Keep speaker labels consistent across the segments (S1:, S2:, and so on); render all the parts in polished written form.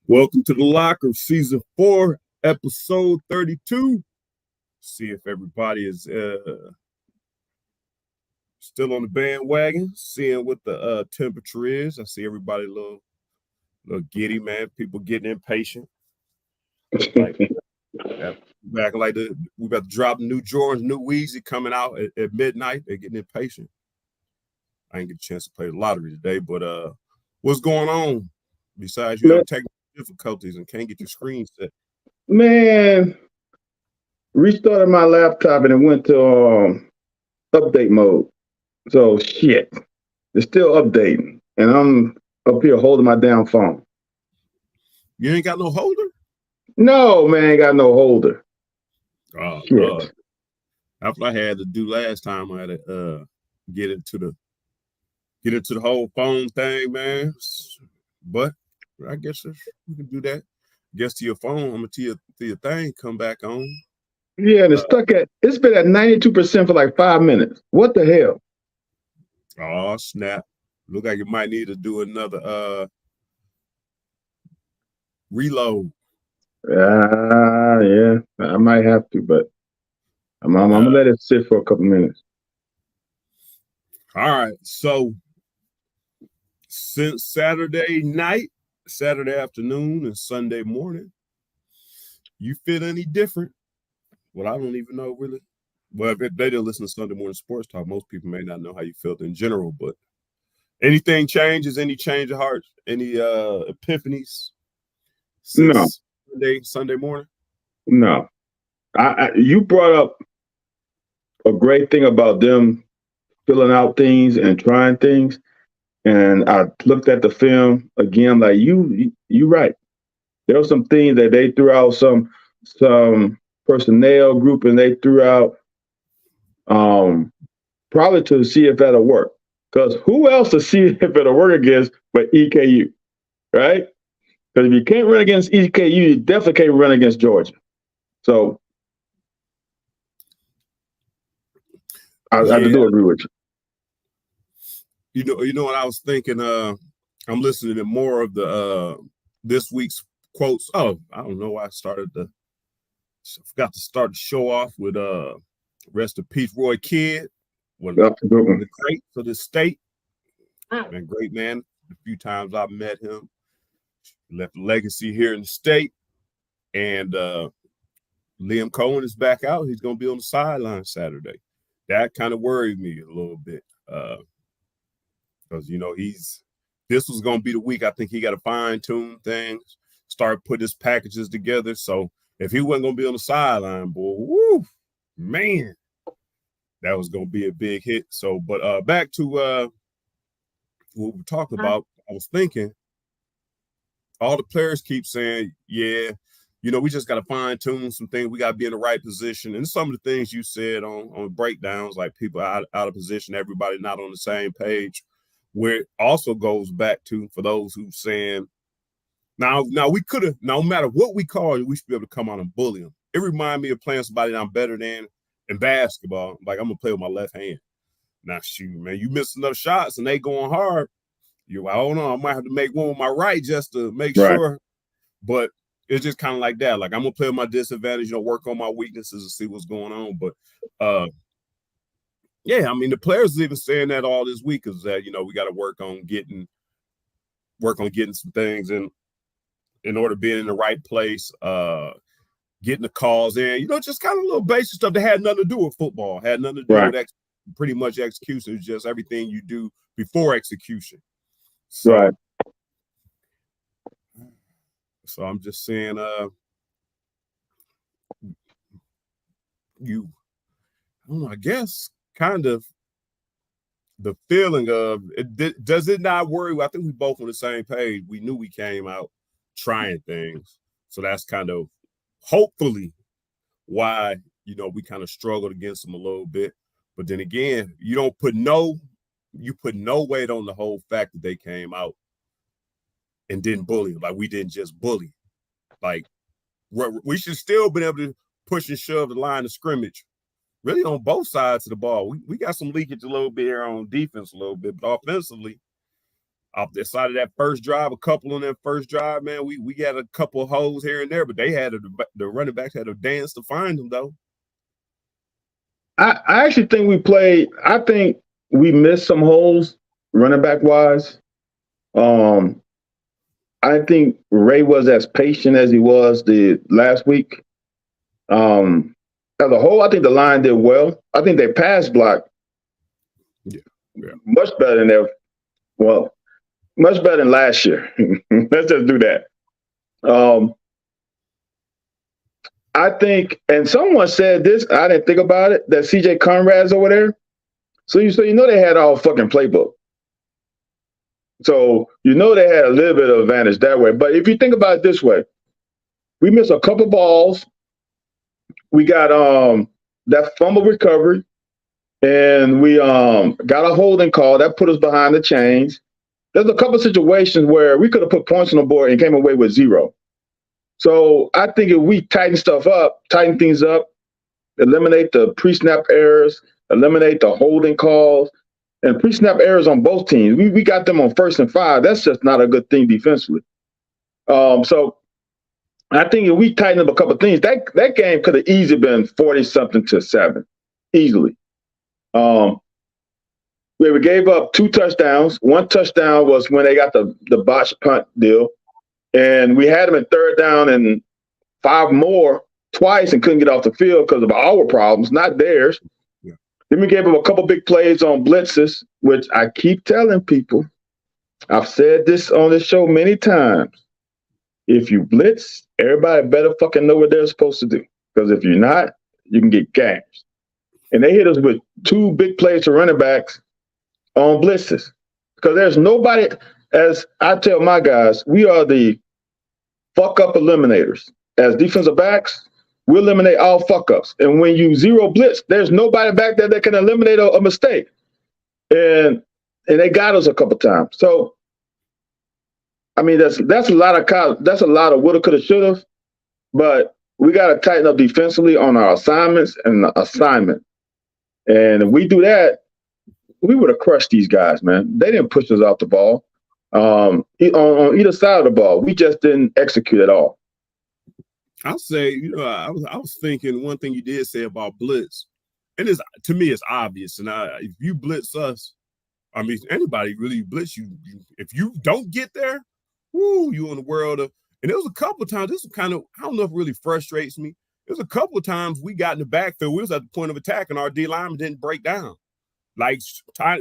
S1: Welcome to the Locker, Season 4, Episode 32. See if everybody is still on the bandwagon, seeing what the temperature is. I see everybody a little giddy, man. People getting impatient. Like, we about to drop new Jordans, new Weezy coming out at midnight. They're getting impatient. I didn't get a chance to play the lottery today, but what's going on? Besides you have technical difficulties and can't get your screen set.
S2: Man, restarted my laptop and it went to update mode. So shit, it's still updating, and I'm up here holding my damn phone.
S1: You ain't got no holder?
S2: No, man, ain't got no holder.
S1: Oh, shit. That's what I had to do last time. I had to get into the whole phone thing, man. But I guess we can do that. Guess to your phone, I'm gonna to your thing come back on.
S2: Yeah, and it's been at 92% for like 5 minutes. What the hell?
S1: Oh snap! Look like you might need to do another reload.
S2: Yeah, I might have to, but I'm gonna let it sit for a couple minutes.
S1: All right, so since Saturday night, Saturday afternoon, and Sunday morning, you feel any different? Well, I don't even know really. Well, if they didn't listen to Sunday morning sports talk, most people may not know how you felt in general. But anything changes? Any change of heart? Any epiphanies?
S2: No.
S1: Sunday morning.
S2: No. You brought up a great thing about them filling out things and trying things. And I looked at the film again, like you right. There were some things that they threw out, some personnel group, and they threw out probably to see if that'll work. Because who else to see if it'll work against but EKU, right? Because if you can't run against EKU, you definitely can't run against Georgia. So I do agree with you.
S1: You know what I was thinking? I'm listening to more of the this week's quotes. Oh, I don't know why I forgot to start the show off with rest in peace, Roy Kidd. One of the greats of the state. And great man. A few times I've met him. Left a legacy here in the state. And Liam Cohen is back out. He's going to be on the sideline Saturday. That kind of worried me a little bit. Because, this was going to be the week. I think he got to fine tune things, start putting his packages together. So if he wasn't going to be on the sideline, boy, woo, man, that was going to be a big hit. So, but back to what we were talking about, I was thinking all the players keep saying, yeah, we just got to fine tune some things. We got to be in the right position. And some of the things you said on breakdowns, like people out of position, everybody not on the same page. Where it also goes back to, for those who saying, now we could have, no matter what we call you, we should be able to come out and bully them. It reminded me of playing somebody that I'm better than in basketball. Like, I'm going to play with my left hand. Now, shoot, man, you miss enough shots and they going hard. You're like, hold on, I might have to make one with my right just to make sure. But it's just kind of like that. Like, I'm going to play with my disadvantage, work on my weaknesses and see what's going on. But, yeah, I mean, the players are even saying that all this week is that, we got to work on getting some things in order to be in the right place, getting the calls in, just kind of little basic stuff that had nothing to do with football, had nothing to do with pretty much execution. It's just everything you do before execution. So, so I'm just saying, I guess, kind of the feeling of it, does it not worry? I think we both on the same page. We knew we came out trying things. So that's kind of hopefully why, we kind of struggled against them a little bit. But then again, you put no weight on the whole fact that they came out and didn't bully them. Like, we didn't just bully. Like, we should still been able to push and shove the line of scrimmage really on both sides of the ball. We got some leakage a little bit here on defense a little bit, but offensively, off the side of that first drive, a couple on that first drive, man. We got a couple of holes here and there, but they had the running backs had to dance to find them though.
S2: I actually think I think we missed some holes running back wise. I think Ray was as patient as he was the last week. As a whole, I think the line did well. I think they pass blocked much better than much better than last year. Let's just do that. I think, and someone said this, I didn't think about it, that CJ Conrad's over there. So you know they had all fucking playbook. So you know they had a little bit of advantage that way. But if you think about it this way, we missed a couple balls. We got that fumble recovery, and we got a holding call that put us behind the chains. There's a couple situations where we could have put points on the board and came away with 0. So I think if we tighten things up, eliminate the pre-snap errors, eliminate the holding calls, and pre-snap errors on both teams. We got them on 1st and 5. That's just not a good thing defensively. So I think if we tighten up a couple of things, that game could have easily been 40-something to 7, easily. We gave up 2 touchdowns. 1 touchdown was when they got the botched punt deal. And we had them in 3rd down and 5 more twice and couldn't get off the field because of our problems, not theirs. Yeah. Then we gave them a couple big plays on blitzes, which I keep telling people. I've said this on this show many times. If you blitz, everybody better fucking know what they're supposed to do. Because if you're not, you can get gashed. And they hit us with 2 big plays to running backs on blitzes. Because there's nobody, as I tell my guys, we are the fuck-up eliminators. As defensive backs, we eliminate all fuck-ups. And when you 0 blitz, there's nobody back there that can eliminate a mistake. And they got us a couple times. So, I mean, that's a lot of woulda, coulda, shoulda. But we got to tighten up defensively on our assignments and the assignment. And if we do that, we would have crushed these guys, man. They didn't push us off the ball. On either side of the ball, we just didn't execute at all.
S1: I'll say, I was thinking one thing you did say about blitz, and to me it's obvious. And if you blitz us, I mean anybody really blitz you. If you don't get there, you in the world of. And there was a couple of times. This is kind of, I don't know if it really frustrates me. There's a couple of times we got in the backfield. We was at the point of attack, and our D lineman didn't break down. Like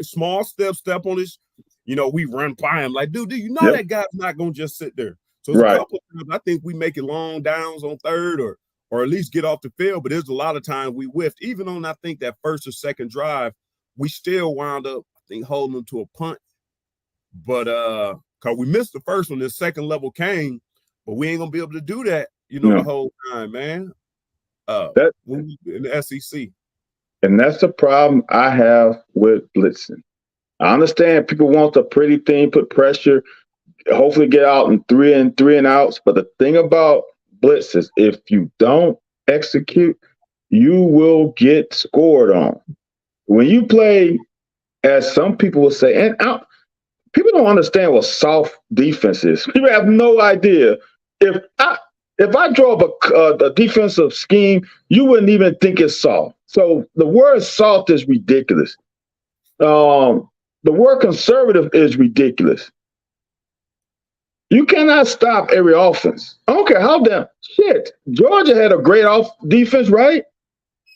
S1: small step on this. We run by him like, dude, that guy's not going to just sit there. So it's a couple of times I think we make it long downs on 3rd or at least get off the field. But there's a lot of times we whiffed. Even on, I think, that 1st or 2nd drive, we still wound up, I think, holding them to a punt. But because we missed the first one, the second level came. But we ain't going to be able to do that, the whole time, man. In the SEC.
S2: And that's the problem I have with blitzing. I understand people want the pretty thing, put pressure, hopefully get out in 3 and outs. But the thing about blitz is if you don't execute, you will get scored on. When you play, as some people will say, and people don't understand what soft defense is. People have no idea. If I draw up a defensive scheme, you wouldn't even think it's soft. So the word soft is ridiculous. The word conservative is ridiculous. You cannot stop every offense. I don't care how damn shit. Georgia had a great defense, right?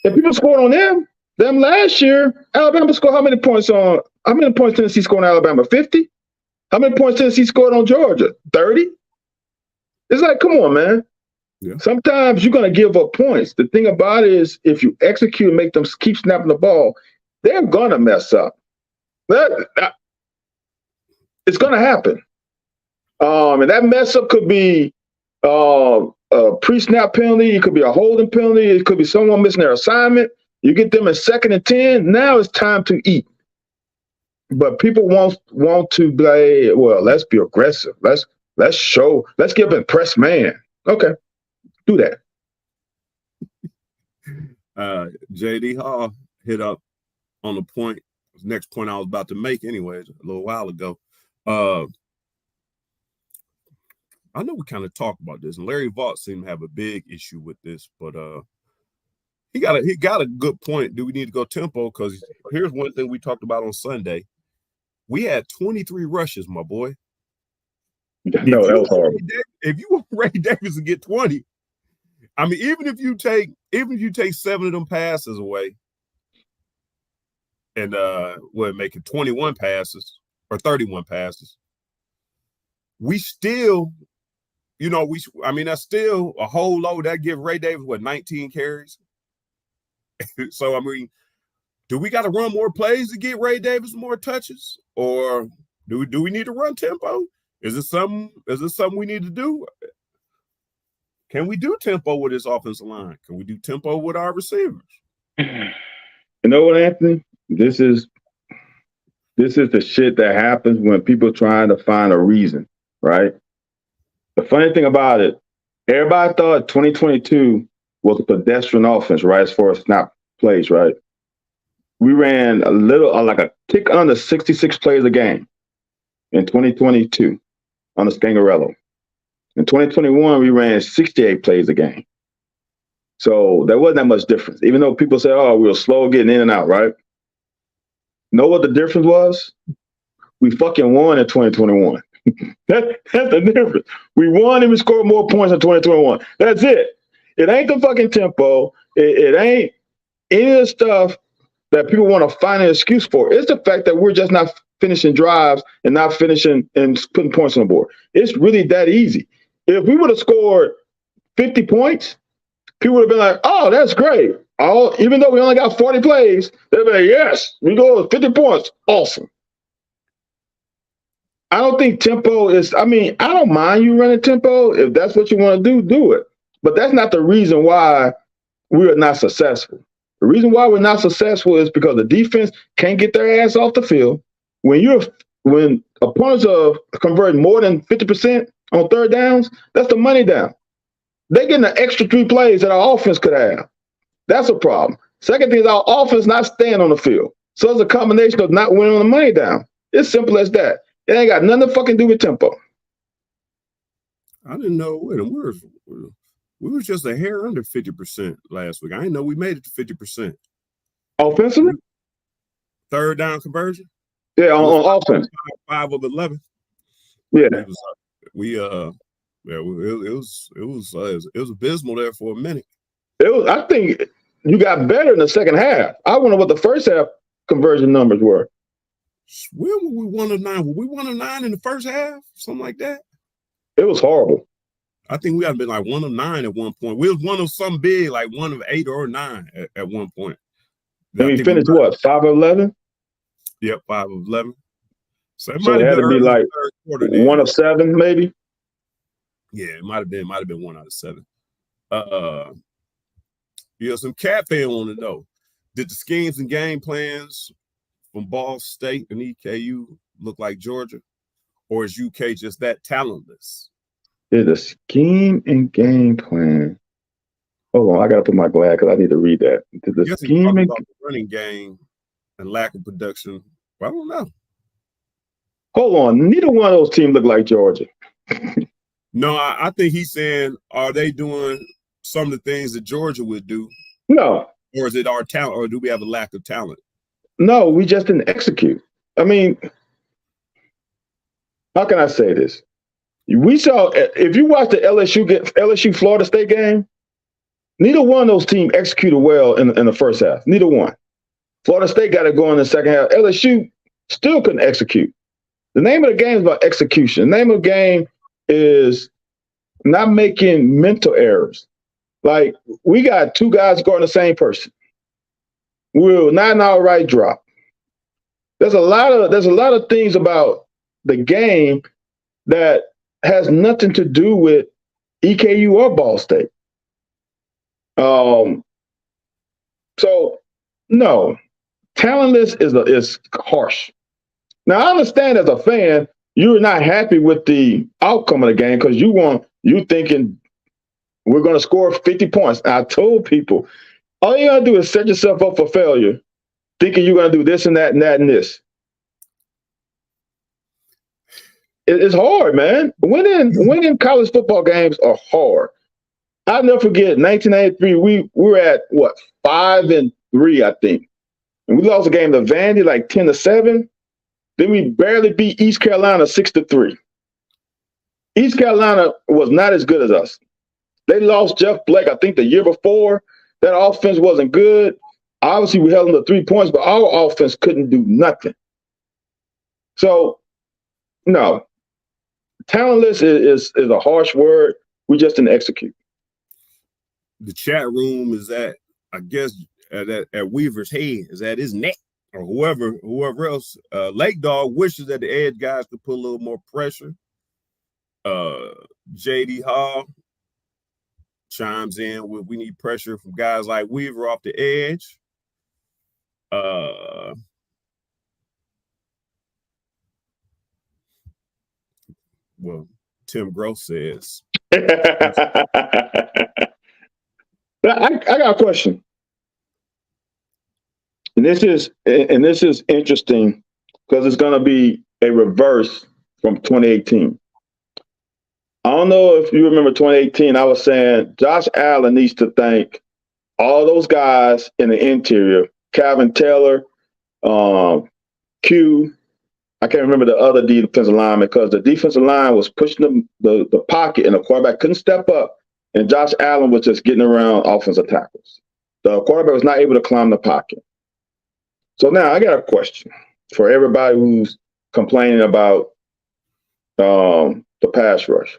S2: If people scored on them last year, Alabama scored how many points Tennessee scored on Alabama? 50? How many points Tennessee scored on Georgia? 30? It's like, come on, man. Yeah. Sometimes you're going to give up points. The thing about it is if you execute and make them keep snapping the ball, they're going to mess up. It's going to happen. And that mess up could be a pre-snap penalty. It could be a holding penalty. It could be someone missing their assignment. You get them in 2nd and 10. Now it's time to eat. But people want to play, well, let's be aggressive. Let's give them press man. Okay, do
S1: that. J.D. Hall hit up on the point. Next point I was about to make anyways, a little while ago. Uh, I know we kind of talked about this, and Larry Vaught seemed to have a big issue with this, but he got a good point. Do we need to go tempo? Because here's one thing we talked about on Sunday. We had 23 rushes, my boy.
S2: No, that was horrible.
S1: If you want Ray Davis to get 20, I mean, even if you take 7 of them passes away, and make it 21 passes or 31 passes, we still, that's still a whole load. That give Ray Davis 19 carries. So I mean, do we got to run more plays to get Ray Davis more touches, or do we need to run tempo? Is it something we need to do? Can we do tempo with this offensive line? Can we do tempo with our receivers?
S2: You know what, Anthony? This is the shit that happens when people trying to find a reason, right? The funny thing about it, everybody thought 2022 was a pedestrian offense, right? As far as snap plays, right? We ran a little, like a tick under 66 plays a game in 2022 on the Scangarello. In 2021, we ran 68 plays a game. So there wasn't that much difference, even though people say, oh, we were slow getting in and out, right? Know what the difference was? We fucking won in 2021. That's the difference. We won and we scored more points in 2021. That's it. It ain't the fucking tempo. It ain't any of the stuff that people want to find an excuse for. It's the fact that we're just not finishing drives and not finishing and putting points on the board. It's really that easy. If we would have scored 50 points, people would have been like, oh, that's great. Even though we only got 40 plays, they'd be like, yes, we go with 50 points. Awesome. I don't think tempo is, I don't mind you running tempo. If that's what you want to do, do it. But that's not the reason why we are not successful. The reason why we're not successful is because the defense can't get their ass off the field. When opponents are converting more than 50% on third downs, that's the money down. They're getting an extra 3 plays that our offense could have. That's a problem. Second thing is our offense not staying on the field. So it's a combination of not winning on the money down. It's simple as that. It ain't got nothing to fucking do with tempo.
S1: I didn't know. We was just a hair under 50% last week. I didn't know we made it to 50%.
S2: Offensively?
S1: Third down conversion?
S2: Yeah, on offense.
S1: 5 of 11.
S2: Yeah.
S1: It was abysmal there for a minute.
S2: I think you got better in the second half. I wonder what the first half conversion numbers were.
S1: When were we 1 of 9? Were we 1 of 9 in the first half? Something like that?
S2: It was horrible.
S1: I think we had been like 1 of 9 at one point. We was 1 of some big, like 1 of 8 or 9 at one point.
S2: And we finished what, 5 of 11?
S1: Yep, 5 of 11. So it
S2: had to be like 1 of 7, maybe.
S1: Yeah, it might have been 1 out of 7. Some Cat fan want to know: did the schemes and game plans from Ball State and EKU look like Georgia, or is UK just that talentless?
S2: Did the scheme and game plan? Hold on, I gotta put my glass because I need to read that. Did the scheme and
S1: the running game and lack of production? Well, I don't know.
S2: Hold on, neither one of those teams look like Georgia.
S1: No, I think he's saying, are they doing some of the things that Georgia would do?
S2: No.
S1: Or is it our talent, or do we have a lack of talent?
S2: No, we just didn't execute. I mean, how can I say this? We saw, if you watch the LSU Florida State game, neither one of those teams executed well in the first half. Neither one. Florida State got it going in the second half. LSU still couldn't execute. The name of the game is about execution. The name of the game is not making mental errors. Like, we got 2 guys guarding the same person. We're not an outright drop. There's a lot of things about the game that has nothing to do with EKU or Ball State. So no, talentless is harsh. Now I understand as a fan, you're not happy with the outcome of the game because you thinking we're going to score 50 points. And I told people, all you got to do is set yourself up for failure, thinking you're going to do this and that and that and this. It's hard, man. Winning college football games are hard. I'll never forget 1993. We were at what 5-3, I think, and we lost a game to Vandy like 10-7. Then we barely beat East Carolina 6-3. East Carolina was not as good as us. They lost Jeff Blake, I think, the year before. That offense wasn't good. Obviously, we held them to 3 points, but our offense couldn't do nothing. So, no, talentless is a harsh word. We just didn't execute.
S1: The chat room is at, I guess, at Weaver's head, is at his neck, or whoever else. Lake Dog wishes that the edge guys could put a little more pressure. JD Hall chimes in with, we need pressure from guys like Weaver off the edge. Well, Tim Gross says.
S2: I got a question, and this is interesting because it's going to be a reverse from 2018. I don't know if you remember 2018. I was saying Josh Allen needs to thank all those guys in the interior, Calvin Taylor, Q. I can't remember the other defensive line because the defensive line was pushing the pocket and the quarterback couldn't step up. And Josh Allen was just getting around offensive tackles. The quarterback was not able to climb the pocket. So now I got a question for everybody who's complaining about the pass rush.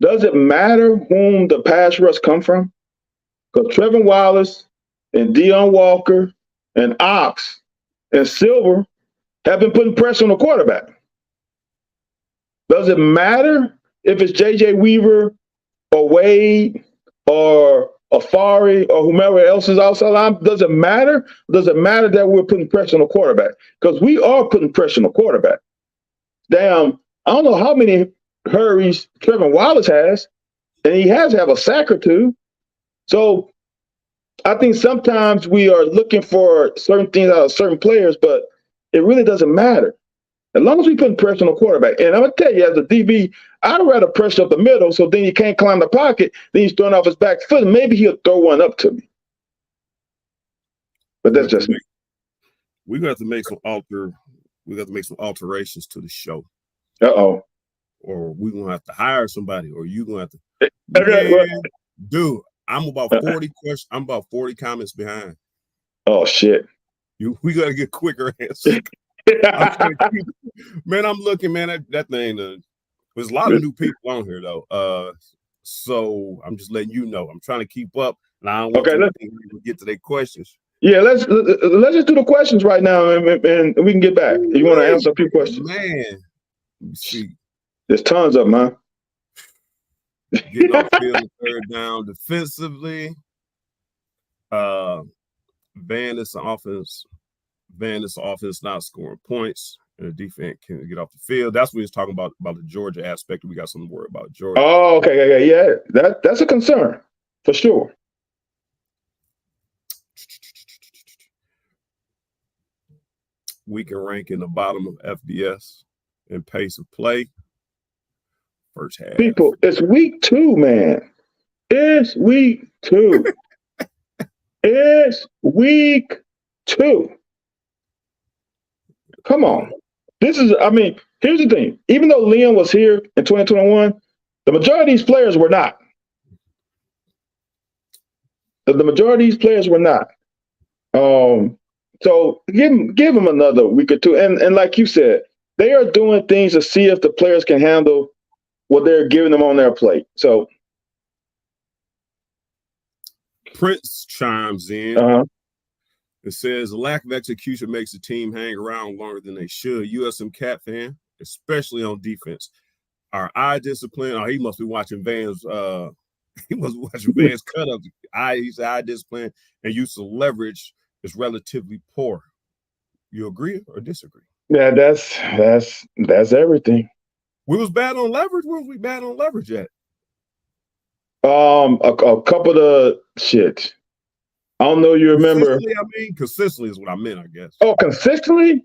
S2: Does it matter whom the pass rush come from? Because Trevin Wallace and Deion Walker and Ox and Silver have been putting pressure on the quarterback. Does it matter if it's J.J. Weaver or Wade or Afari or whomever else is outside line? Does it matter? Does it matter that we're putting pressure on the quarterback? Because we are putting pressure on the quarterback. Damn, I don't know how many hurries Trevin Wallace has, and he has to have a sack or two. So I think sometimes we are looking for certain things out of certain players, but it really doesn't matter. As long as we put pressure on the quarterback. And I'm going to tell you, as a DB, I'd rather pressure up the middle so then he can't climb the pocket, then he's throwing off his back foot, and maybe he'll throw one up to me. But that's just me.
S1: We're going to have to make some alterations to the show.
S2: Uh-oh.
S1: Or we're going to have to hire somebody, or you're going to have
S2: Okay,
S1: to. Dude, I'm about 40 questions. I'm about 40 comments behind.
S2: Oh, shit.
S1: We got to get quicker answers. Man, I'm looking, man, that thing. There's a lot of new people on here, though. So I'm just letting you know. I'm trying to keep up, and I don't want to get to their questions.
S2: Yeah, let's just do the questions right now, and we can get back. You want to answer a few questions?
S1: Man, let me see.
S2: There's tons of them, huh?
S1: Getting off field, third down defensively. Vandis offense not scoring points, and the defense can get off the field. That's what he's talking about the Georgia aspect. We got something to worry about Georgia.
S2: Oh, okay, yeah. That's a concern for sure.
S1: We can rank in the bottom of FBS in pace of play. First half.
S2: People, it's week 2, man. It's week 2. It's week 2. Come on. Here's the thing. Even though Liam was here in 2021, the majority of these players were not. The majority of these players were not. So give them another week or two. And like you said, they are doing things to see if the players can handle what they're giving them on their plate. So
S1: Prince chimes in.
S2: Uh-huh.
S1: It says the lack of execution makes the team hang around longer than they should. USM Cat fan, especially on defense. Our eye discipline. Oh, he must be watching Van's. He must be watching Van's cut up. His eye discipline and use of leverage is relatively poor. You agree or disagree?
S2: Yeah, that's everything.
S1: We was bad on leverage. Where was we bad on leverage at?
S2: A couple of shit. I don't know. You remember?
S1: Consistently is what I meant, I guess.
S2: Oh, consistently?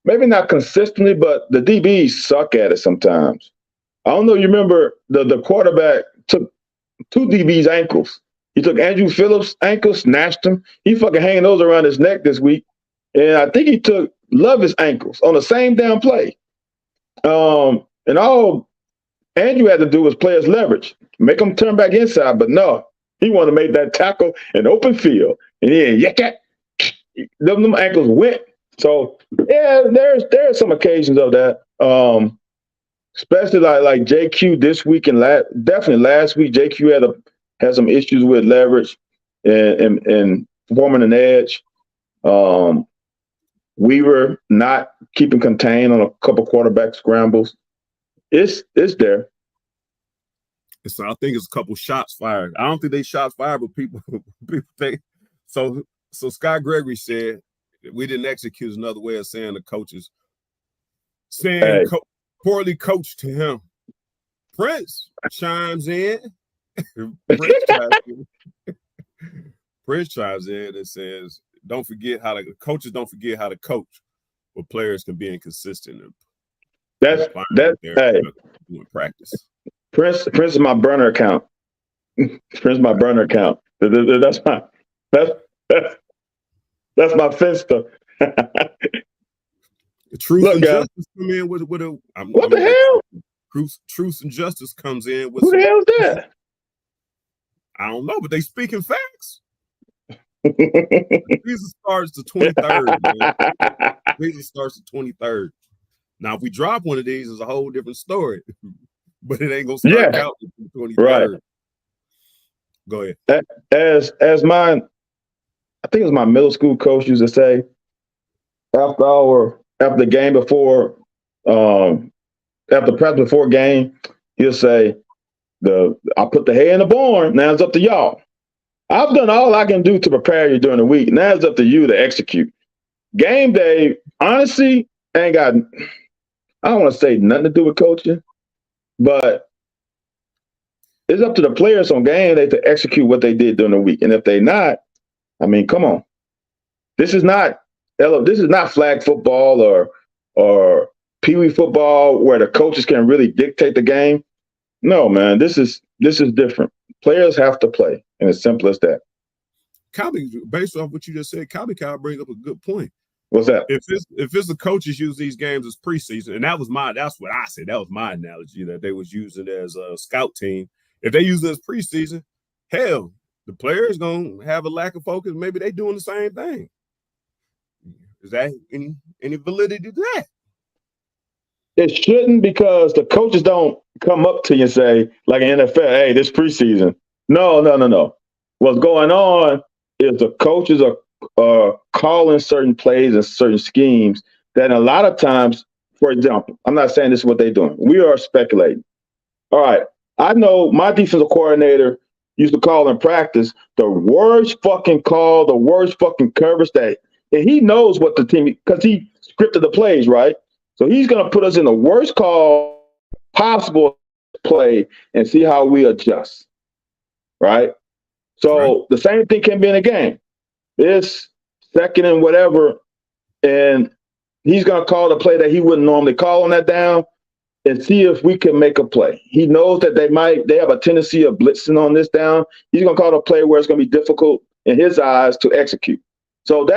S2: maybe not consistently, but the DBs suck at it sometimes. I don't know. You remember the quarterback took two DBs' ankles. He took Andrew Phillips' ankle, snatched him. He fucking hanging those around his neck this week. And I think he took Love's ankles on the same damn play. And all Andrew had to do was play his leverage, make him turn back inside. But no, he wanted to make that tackle in open field. And them ankles went. So yeah, there's some occasions of that. Especially like JQ this week and definitely last week, JQ had some issues with leverage and forming an edge. We were not keeping contained on a couple quarterback scrambles. It's there.
S1: So I think it's a couple shots fired. I don't think they shots fired, but people think so. So Scott Gregory said we didn't execute is another way of saying the coaches saying poorly coached to him. Prince chimes in. Prince chimes in and says, coaches don't forget how to coach, but players can be inconsistent.
S2: That's
S1: doing practice.
S2: Prince is my burner account. Prince my burner account. That's my finster.
S1: Truth and justice come in with a.
S2: What the hell?
S1: Truth and justice comes in with.
S2: Who the hell is that?
S1: I don't know, but they speaking facts. Visa starts the 23rd. Visa starts the 23rd. Now, if we drop one of these, it's a whole different story. But it ain't gonna start out the 23rd.
S2: Right.
S1: Go ahead.
S2: As my, I think it was my middle school coach used to say, after the game before, after practice before game, he'll say, I put the hay in the barn. Now it's up to y'all. I've done all I can do to prepare you during the week. Now it's up to you to execute. Game day, honestly, ain't got, I don't want to say nothing to do with coaching, but it's up to the players on game day to execute what they did during the week. And if they not, I mean, come on. This is not flag football or pee-wee football where the coaches can really dictate the game. No, man, this is different. Players have to play, and it's simple as that.
S1: Cobby, based off what you just said, Cobby brings up a good point.
S2: What's that?
S1: If it's the coaches use these games as preseason, and that's what I said. That was my analogy that they was using as a scout team. If they use it as preseason, hell, the players gonna have a lack of focus. Maybe they doing the same thing. Is that any validity to that?
S2: It shouldn't, because the coaches don't come up to you and say, like in NFL, hey, this preseason. No. What's going on is the coaches are calling certain plays and certain schemes that a lot of times, for example, I'm not saying this is what they're doing. We are speculating. All right. I know my defensive coordinator used to call in practice the worst fucking call, the worst fucking coverage day. And he knows what the team, because he scripted the plays, right? So he's going to put us in the worst call possible play and see how we adjust, right? So The same thing can be in a game. It's second and whatever, and he's going to call the play that he wouldn't normally call on that down and see if we can make a play. He knows that they have a tendency of blitzing on this down. He's going to call the play where it's going to be difficult in his eyes to execute. So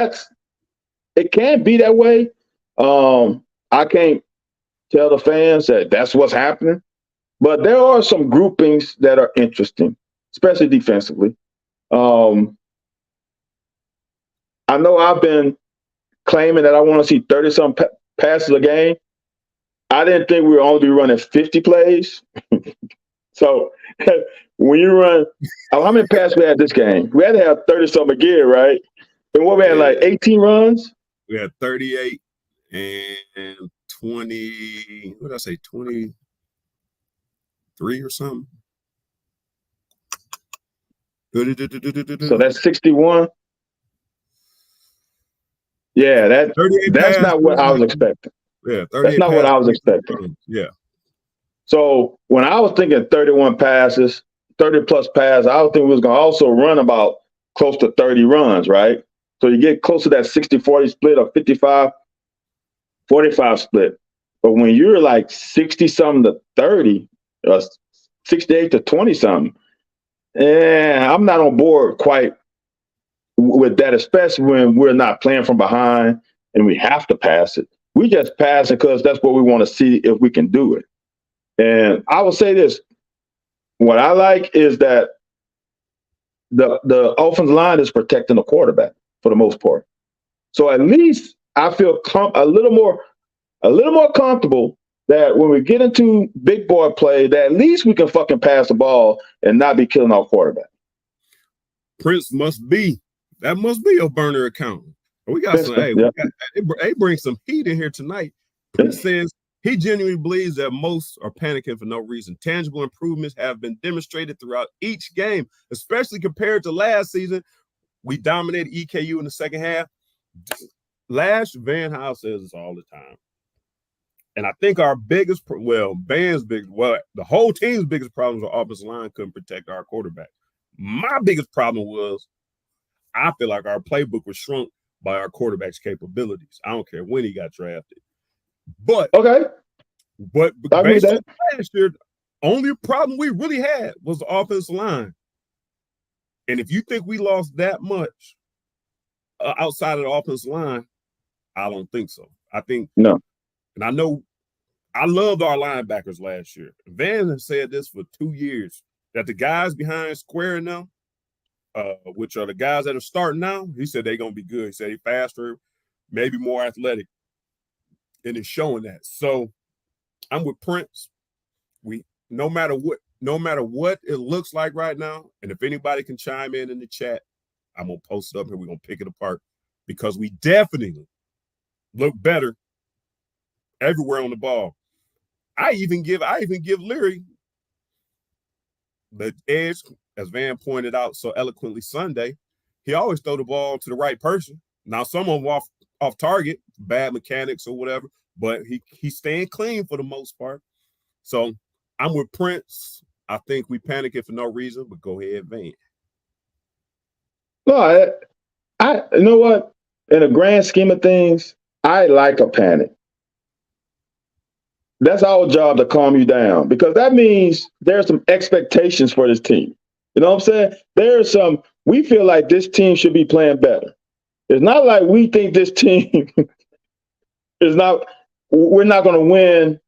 S2: it can be that way. I can't tell the fans that that's what's happening, but there are some groupings that are interesting, especially defensively. I know I've been claiming that I want to see 30-some passes a game. I didn't think we were only be running 50 plays. So when you run, how many passes we had this game? We had to have 30-some again, right? And what we had, like 18 runs?
S1: We had 38 and 20, what did I say, 23 or something?
S2: So that's 61. Yeah, that's not what I was expecting.
S1: Yeah,
S2: that's not what I was expecting.
S1: Yeah.
S2: So when I was thinking 31 passes, 30 plus passes, I was thinking we was going to also run about close to 30 runs, right? So you get close to that 60-40 split or 55. 45 split. But when you're like 60 something to 30, 68 to 20 something, I'm not on board quite with that, especially when we're not playing from behind and we have to pass it. We just pass it because that's what we want to see if we can do it. And I will say this: what I like is that the offensive line is protecting the quarterback for the most part. So at least I feel a little more comfortable that when we get into big boy play, that at least we can fucking pass the ball and not be killing our quarterback.
S1: Prince must be a burner account. We got some. Hey, they bring some heat in here tonight. Prince says he genuinely believes that most are panicking for no reason. Tangible improvements have been demonstrated throughout each game, especially compared to last season. We dominated EKU in the second half. Van Hal says this all the time. And I think our the whole team's biggest problem was our offensive line couldn't protect our quarterback. My biggest problem was I feel like our playbook was shrunk by our quarterback's capabilities. I don't care when he got drafted. But based on last year, only problem we really had was the offensive line. And if you think we lost that much outside of the offensive line, I don't think so. I think
S2: no.
S1: And I know I loved our linebackers last year. Van has said this for 2 years, that the guys behind Square now, which are the guys that are starting now, he said they're going to be good. He said he's faster, maybe more athletic, and it's showing that. So I'm with Prince. No matter what it looks like right now, and if anybody can chime in the chat, I'm going to post it up here. We're going to pick it apart because we definitely look better everywhere on the ball. I even give Leary the edge, as Van pointed out so eloquently Sunday. He always throw the ball to the right person. Now some of them off target, bad mechanics or whatever, but he's staying clean for the most part. So I'm with Prince. I think we panicking for no reason, but go ahead, Van.
S2: No, I you know what? In the grand scheme of things, I like a panic. That's our job to calm you down, because that means there's some expectations for this team. You know what I'm saying? We feel like this team should be playing better. It's not like we think this team we're not going to win.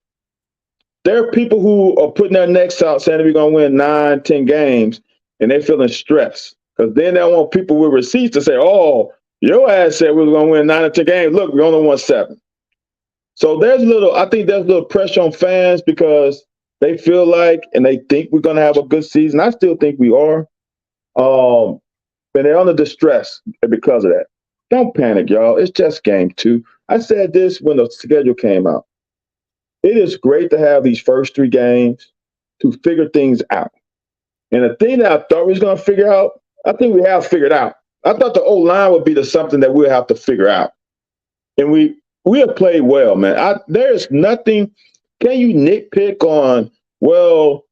S2: There are people who are putting their necks out saying that we're going to win 9, 10 games, and they're feeling stressed because then they want people with receipts to say, oh, your ass said we were going to win 9 or 10 games. Look, we only won 7. So I think there's a little pressure on fans because they feel like and they think we're going to have a good season. I still think we are. But they're under distress because of that. Don't panic, y'all. It's just game 2. I said this when the schedule came out. It is great to have these first 3 games to figure things out. And the thing that I thought we was going to figure out, I think we have figured out. I thought the O-line would be something that we'll have to figure out. And we have played well, man. There's nothing. Can you nitpick on, well,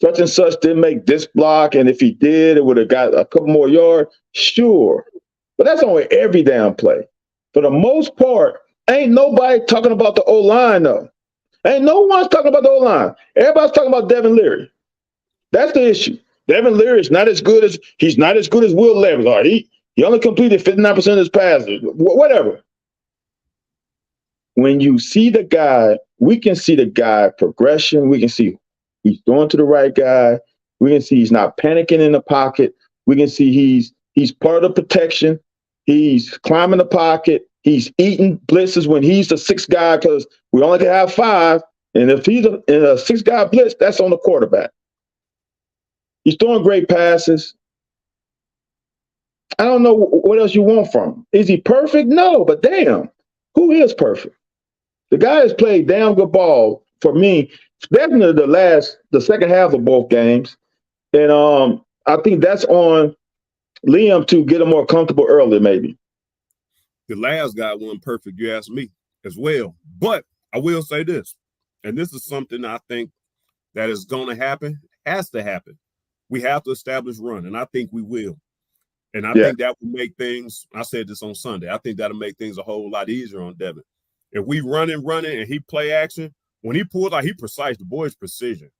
S2: such and such didn't make this block, and if he did, it would have got a couple more yards? Sure. But that's only every damn play. For the most part, ain't nobody talking about the O-line, though. Ain't no one's talking about the O-line. Everybody's talking about Devin Leary. That's the issue. Devin Leary is not as good as Will Levis. Or he only completed 59% of his passes. Whatever. When you see the guy, we can see the guy progression. We can see he's throwing to the right guy. We can see he's not panicking in the pocket. We can see he's part of the protection. He's climbing the pocket. He's eating blitzes when he's the 6th guy, because we only can have 5. And if he's in a 6-guy blitz, that's on the quarterback. He's throwing great passes. I don't know what else you want from him. Is he perfect? No, but damn, who is perfect? The guy has played damn good ball for me, definitely the second half of both games. And I think that's on Liam to get him more comfortable early, maybe.
S1: The last guy wasn't perfect, you ask me, as well. But I will say this, and this is something I think that is going to happen, has to happen. We have to establish run, and I think we will. And I think that will make things, I said this on Sunday, I think that'll make things a whole lot easier on Devin. if we running, and he play action, when he pulls out, he precise. The boy's precision.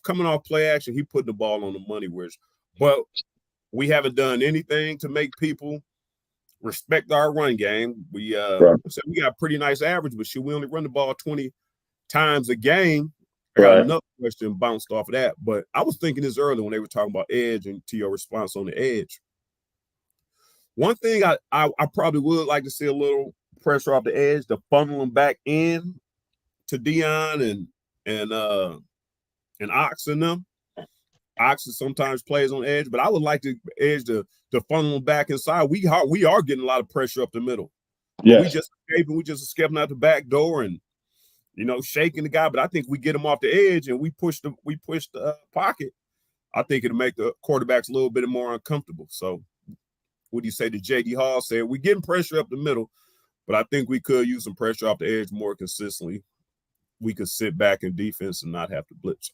S1: Coming off play action, he put the ball on the money. But we haven't done anything to make people respect our run game. We so we got pretty nice average, but we only run the ball 20 times a game. I got another question bounced off of that, but I was thinking this earlier when they were talking about edge and to your response on the edge. One thing I probably would like to see a little pressure off the edge to funnel them back in to Dion and Ox and them. Ox sometimes plays on edge, but I would like the edge to funnel them back inside. We are getting a lot of pressure up the middle. Yeah, we just escaping out the back door and shaking the guy. But I think we get him off the edge and we push the pocket. I think it'll make the quarterbacks a little bit more uncomfortable. So, what do you say to J.D. Hall said? We're getting pressure up the middle, but I think we could use some pressure off the edge more consistently. We could sit back in defense and not have to blitz.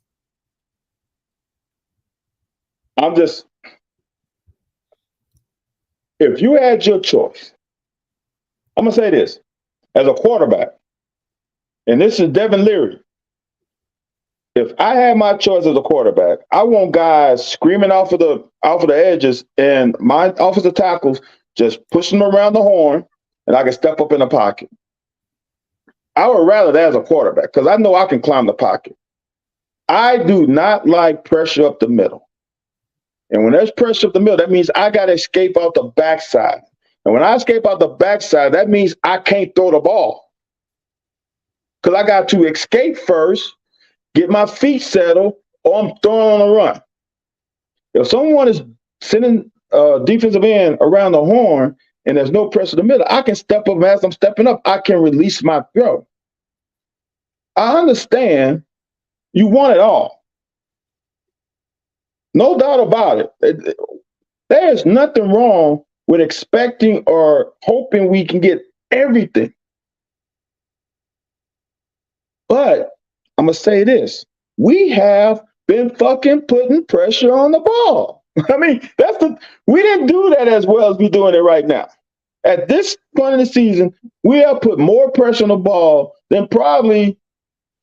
S2: If you had your choice, I'm going to say this, as a quarterback, and this is Devin Leary. If I had my choice as a quarterback, I want guys screaming off of the edges and my offensive tackles just pushing around the horn, and I can step up in the pocket. I would rather that as a quarterback because I know I can climb the pocket. I do not like pressure up the middle. And when there's pressure up the middle, that means I got to escape out the backside. And when I escape out the backside, that means I can't throw the ball. Because I got to escape first, get my feet settled, or I'm throwing on a run. If someone is sending defensive end around the horn and there's no pressure in the middle, I can step up. As I'm stepping up, I can release my throw. I understand you want it all. No doubt about it. There's nothing wrong with expecting or hoping we can get everything. But I'm going to say this. We have been fucking putting pressure on the ball. I mean, we didn't do that as well as we're doing it right now. At this point in the season, we have put more pressure on the ball than probably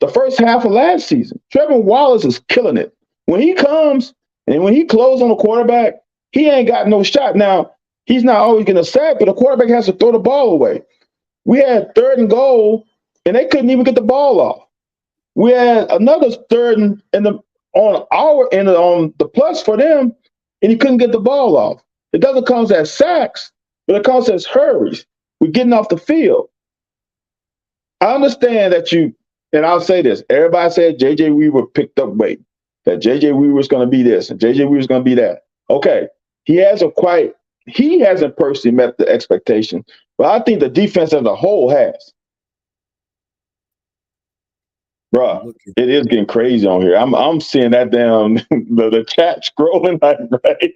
S2: the first half of last season. Trevor Wallace is killing it. When he comes and when he closes on the quarterback, he ain't got no shot. Now, he's not always going to sack, but the quarterback has to throw the ball away. We had 3rd and goal, and they couldn't even get the ball off. We had another 3rd on our end on the plus for them, and he couldn't get the ball off. It doesn't count as sacks, but it counts as hurries. We're getting off the field. I understand that and I'll say this, everybody said J.J. Weaver picked up weight, that J.J. Weaver's going to be this and J.J. Weaver's going to be that. Okay, he hasn't personally met the expectation, but I think the defense as a whole has. Bruh, it is getting crazy on here. I'm seeing that down the chat scrolling like right.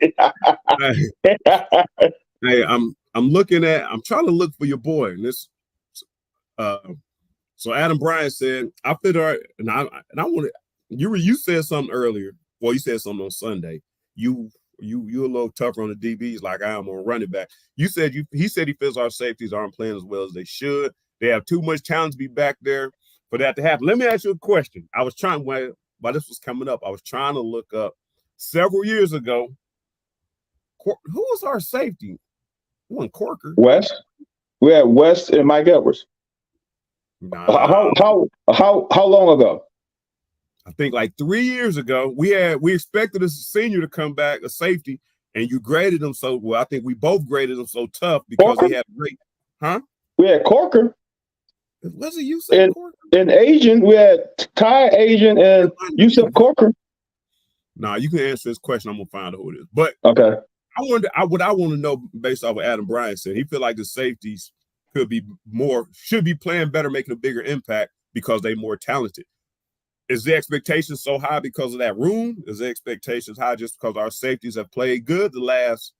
S1: Hey, I'm trying to look for your boy. And this so Adam Bryant said, I fit our and I want to you said something earlier. Well, you said something on Sunday. You a little tougher on the DBs like I am on running back. He said he feels our safeties aren't playing as well as they should. They have too much talent to be back there for that to happen. Let me ask you a question. I was trying while this was coming up, I was trying to look up several years ago. Who was our safety? One Corker.
S2: West. We had West and Mike Edwards.
S1: Nah.
S2: How long ago?
S1: I think like 3 years ago. We expected a senior to come back, a safety, and you graded him so well. I think we both graded him so tough because
S2: Corker?
S1: he had great, huh?
S2: We had Corker.
S1: Was it you said Corker?
S2: And Asian, we had Ty Asian and Yusuf Corker.
S1: Nah, you can answer this question. I'm gonna find out who it is. But
S2: okay.
S1: What I want to know based off what Adam Bryant said, he feel like the safeties should be playing better, making a bigger impact because they're more talented. Is the expectation so high because of that room? Is the expectations high just because our safeties have played good the last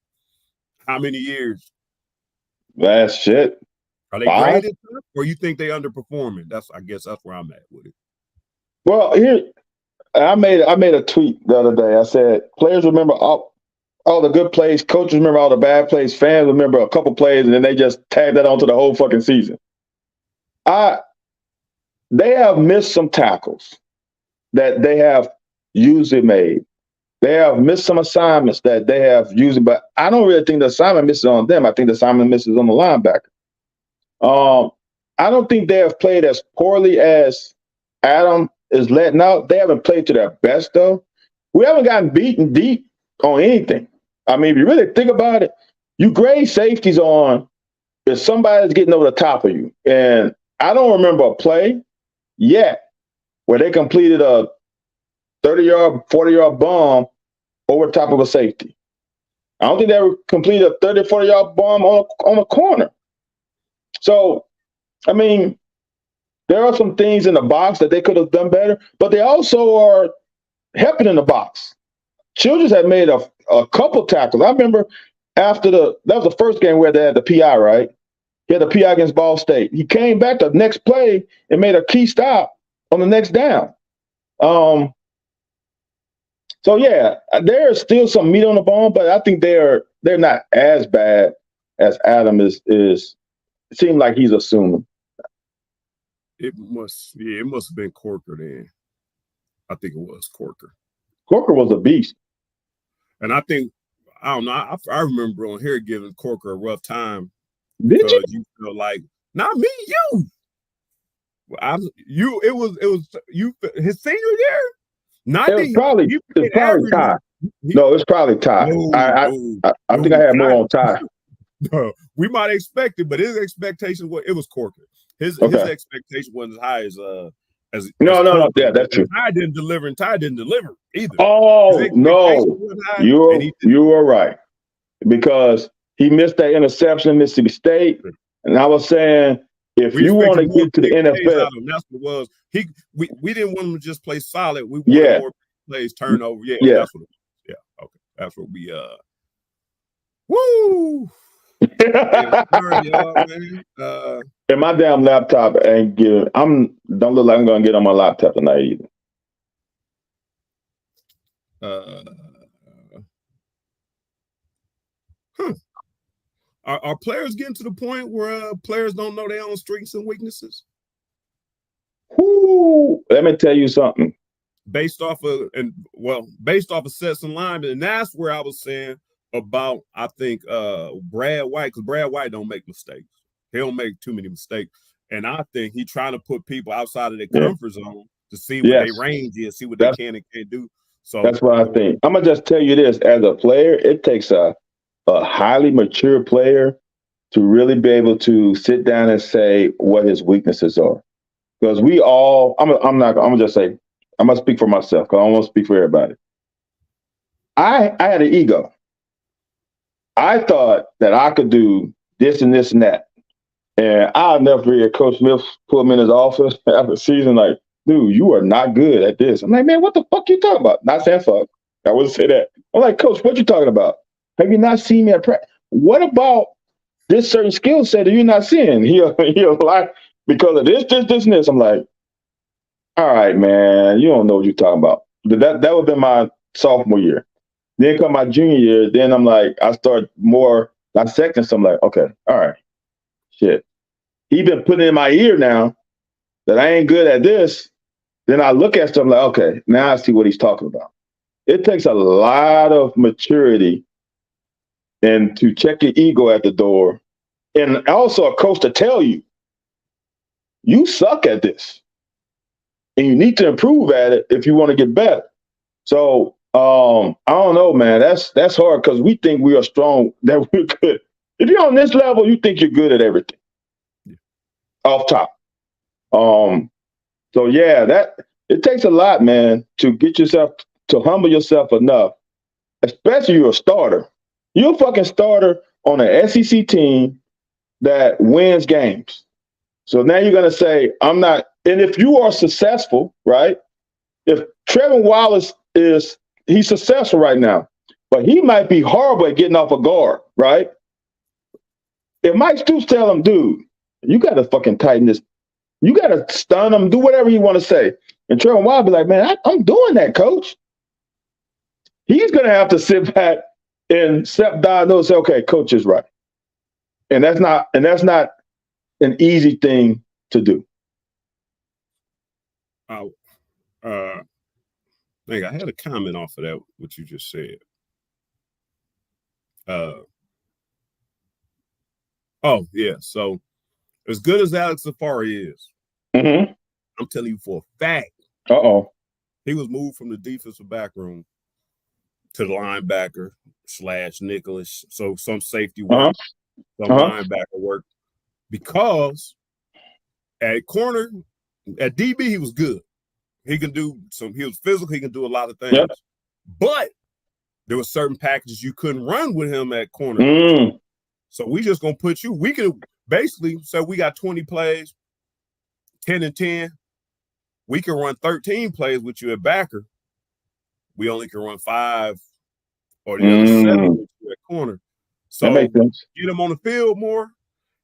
S1: how many years?
S2: Last shit.
S1: Are they graded or you think they underperforming? I guess that's where I'm at with it.
S2: Well, here I made a tweet the other day. I said players remember all the good plays, coaches remember all the bad plays, fans remember a couple plays, and then they just tag that onto the whole fucking season. They have missed some tackles that they have usually made. They have missed some assignments that they have usually, but I don't really think the assignment misses on them. I think the assignment misses on the linebacker. I don't think they have played as poorly as Adam is letting out. They haven't played to their best, though. We haven't gotten beaten deep on anything. I mean, if you really think about it, you grade safeties on if somebody's getting over the top of you. And I don't remember a play yet where they completed a 30-yard, 40-yard bomb over top of a safety. I don't think they ever completed a 30, 40-yard bomb on a corner. So, I mean, there are some things in the box that they could have done better, but they also are helping in the box. Childress had made a couple tackles. I remember that was the first game where they had the PI, right? He had the PI against Ball State. He came back the next play and made a key stop on the next down. So yeah, there's still some meat on the bone, but I think they're not as bad as Adam is. It seemed like he's assuming.
S1: It must have been Corker then. I think it was Corker.
S2: Corker was a beast.
S1: And I think, I don't know, I remember on here giving Corker a rough time.
S2: Did you?
S1: You feel like, not me, you. It was you his senior year?
S2: It's probably Ty. No, it's probably Ty. I think I had more on Ty.
S1: No, we might expect it, but his expectation was Corker. His expectation wasn't as high as
S2: no. Yeah, that's true.
S1: Ty didn't deliver, and Ty didn't deliver either.
S2: Oh no, you are right, because he missed that interception in Mississippi State, and I was saying if you want to get to the NFL,
S1: that's what it was. We didn't want him to just play solid. We wanted more plays, turnover. Yeah, that's what it was. Yeah, okay, that's what we woo.
S2: And my damn laptop ain't giving. Don't look like I'm gonna get on my laptop tonight either.
S1: Are players getting to the point where players don't know their own strengths and weaknesses?
S2: Let me tell you something.
S1: Based off of sets and linemen, and that's where I was saying about, I think, Brad White, because Brad White don't make mistakes. He don't make too many mistakes. And I think he's trying to put people outside of their comfort zone to see what their range is, see what they can and can't do. So
S2: that's what I think. I'm gonna just tell you this: as a player, it takes a highly mature player to really be able to sit down and say what his weaknesses are. Because we all, I'm gonna just say, I'm gonna speak for myself, because I don't want to speak for everybody. I had an ego. I thought that I could do this and this and that. And I'll never forget Coach Smith put me in his office after the season, like, dude, you are not good at this. I'm like, man, what the fuck you talking about? Not saying fuck. I wouldn't say that. I'm like, Coach, what you talking about? Have you not seen me at practice? What about this certain skill set that you're not seeing? He'll like, because of this, and this. I'm like, all right, man, you don't know what you're talking about. That would have been my sophomore year. Then come my junior year, then I'm like, I start more dissecting. So I'm like, okay, all right, shit. He been putting in my ear now that I ain't good at this. Then I look at stuff like, okay, now I see what he's talking about. It takes a lot of maturity and to check your ego at the door. And also a coach to tell you, you suck at this. And you need to improve at it if you want to get better. So I don't know, man. That's hard because we think we are strong, that we're good. If you're on this level, you think you're good at everything. Off top. So yeah, it takes a lot, man, to get yourself to humble yourself enough, especially you're a starter. You're a fucking starter on an SEC team that wins games. So now you're gonna say, I'm not, and if you are successful, right? If Trevor Wallace he's successful right now, but he might be horrible at getting off a guard, right? If Mike Stoops tell him, dude, you got to fucking tighten this. You got to stun him, do whatever you want to say. And Trevor Wallace be like, man, I'm doing that, coach. He's going to have to sit back and self-diagnose and say, okay, coach is right. And that's not an easy thing to do.
S1: I think I had a comment off of that, what you just said. Oh yeah. So as good as Alex Safari is, I'm telling you for a fact. He was moved from the defensive back room to the linebacker / Nicholas. So some safety work, some linebacker work, because at corner, at DB, he was good. He can do he was physical, he can do a lot of things.
S2: Yep.
S1: But there were certain packages you couldn't run with him at corner. So we just gonna put you, we can basically say we got 20 plays, 10 and 10. We can run 13 plays with you at backer. We only can run 5 or the other 7 with you at corner. So
S2: that makes sense.
S1: Get him on the field more.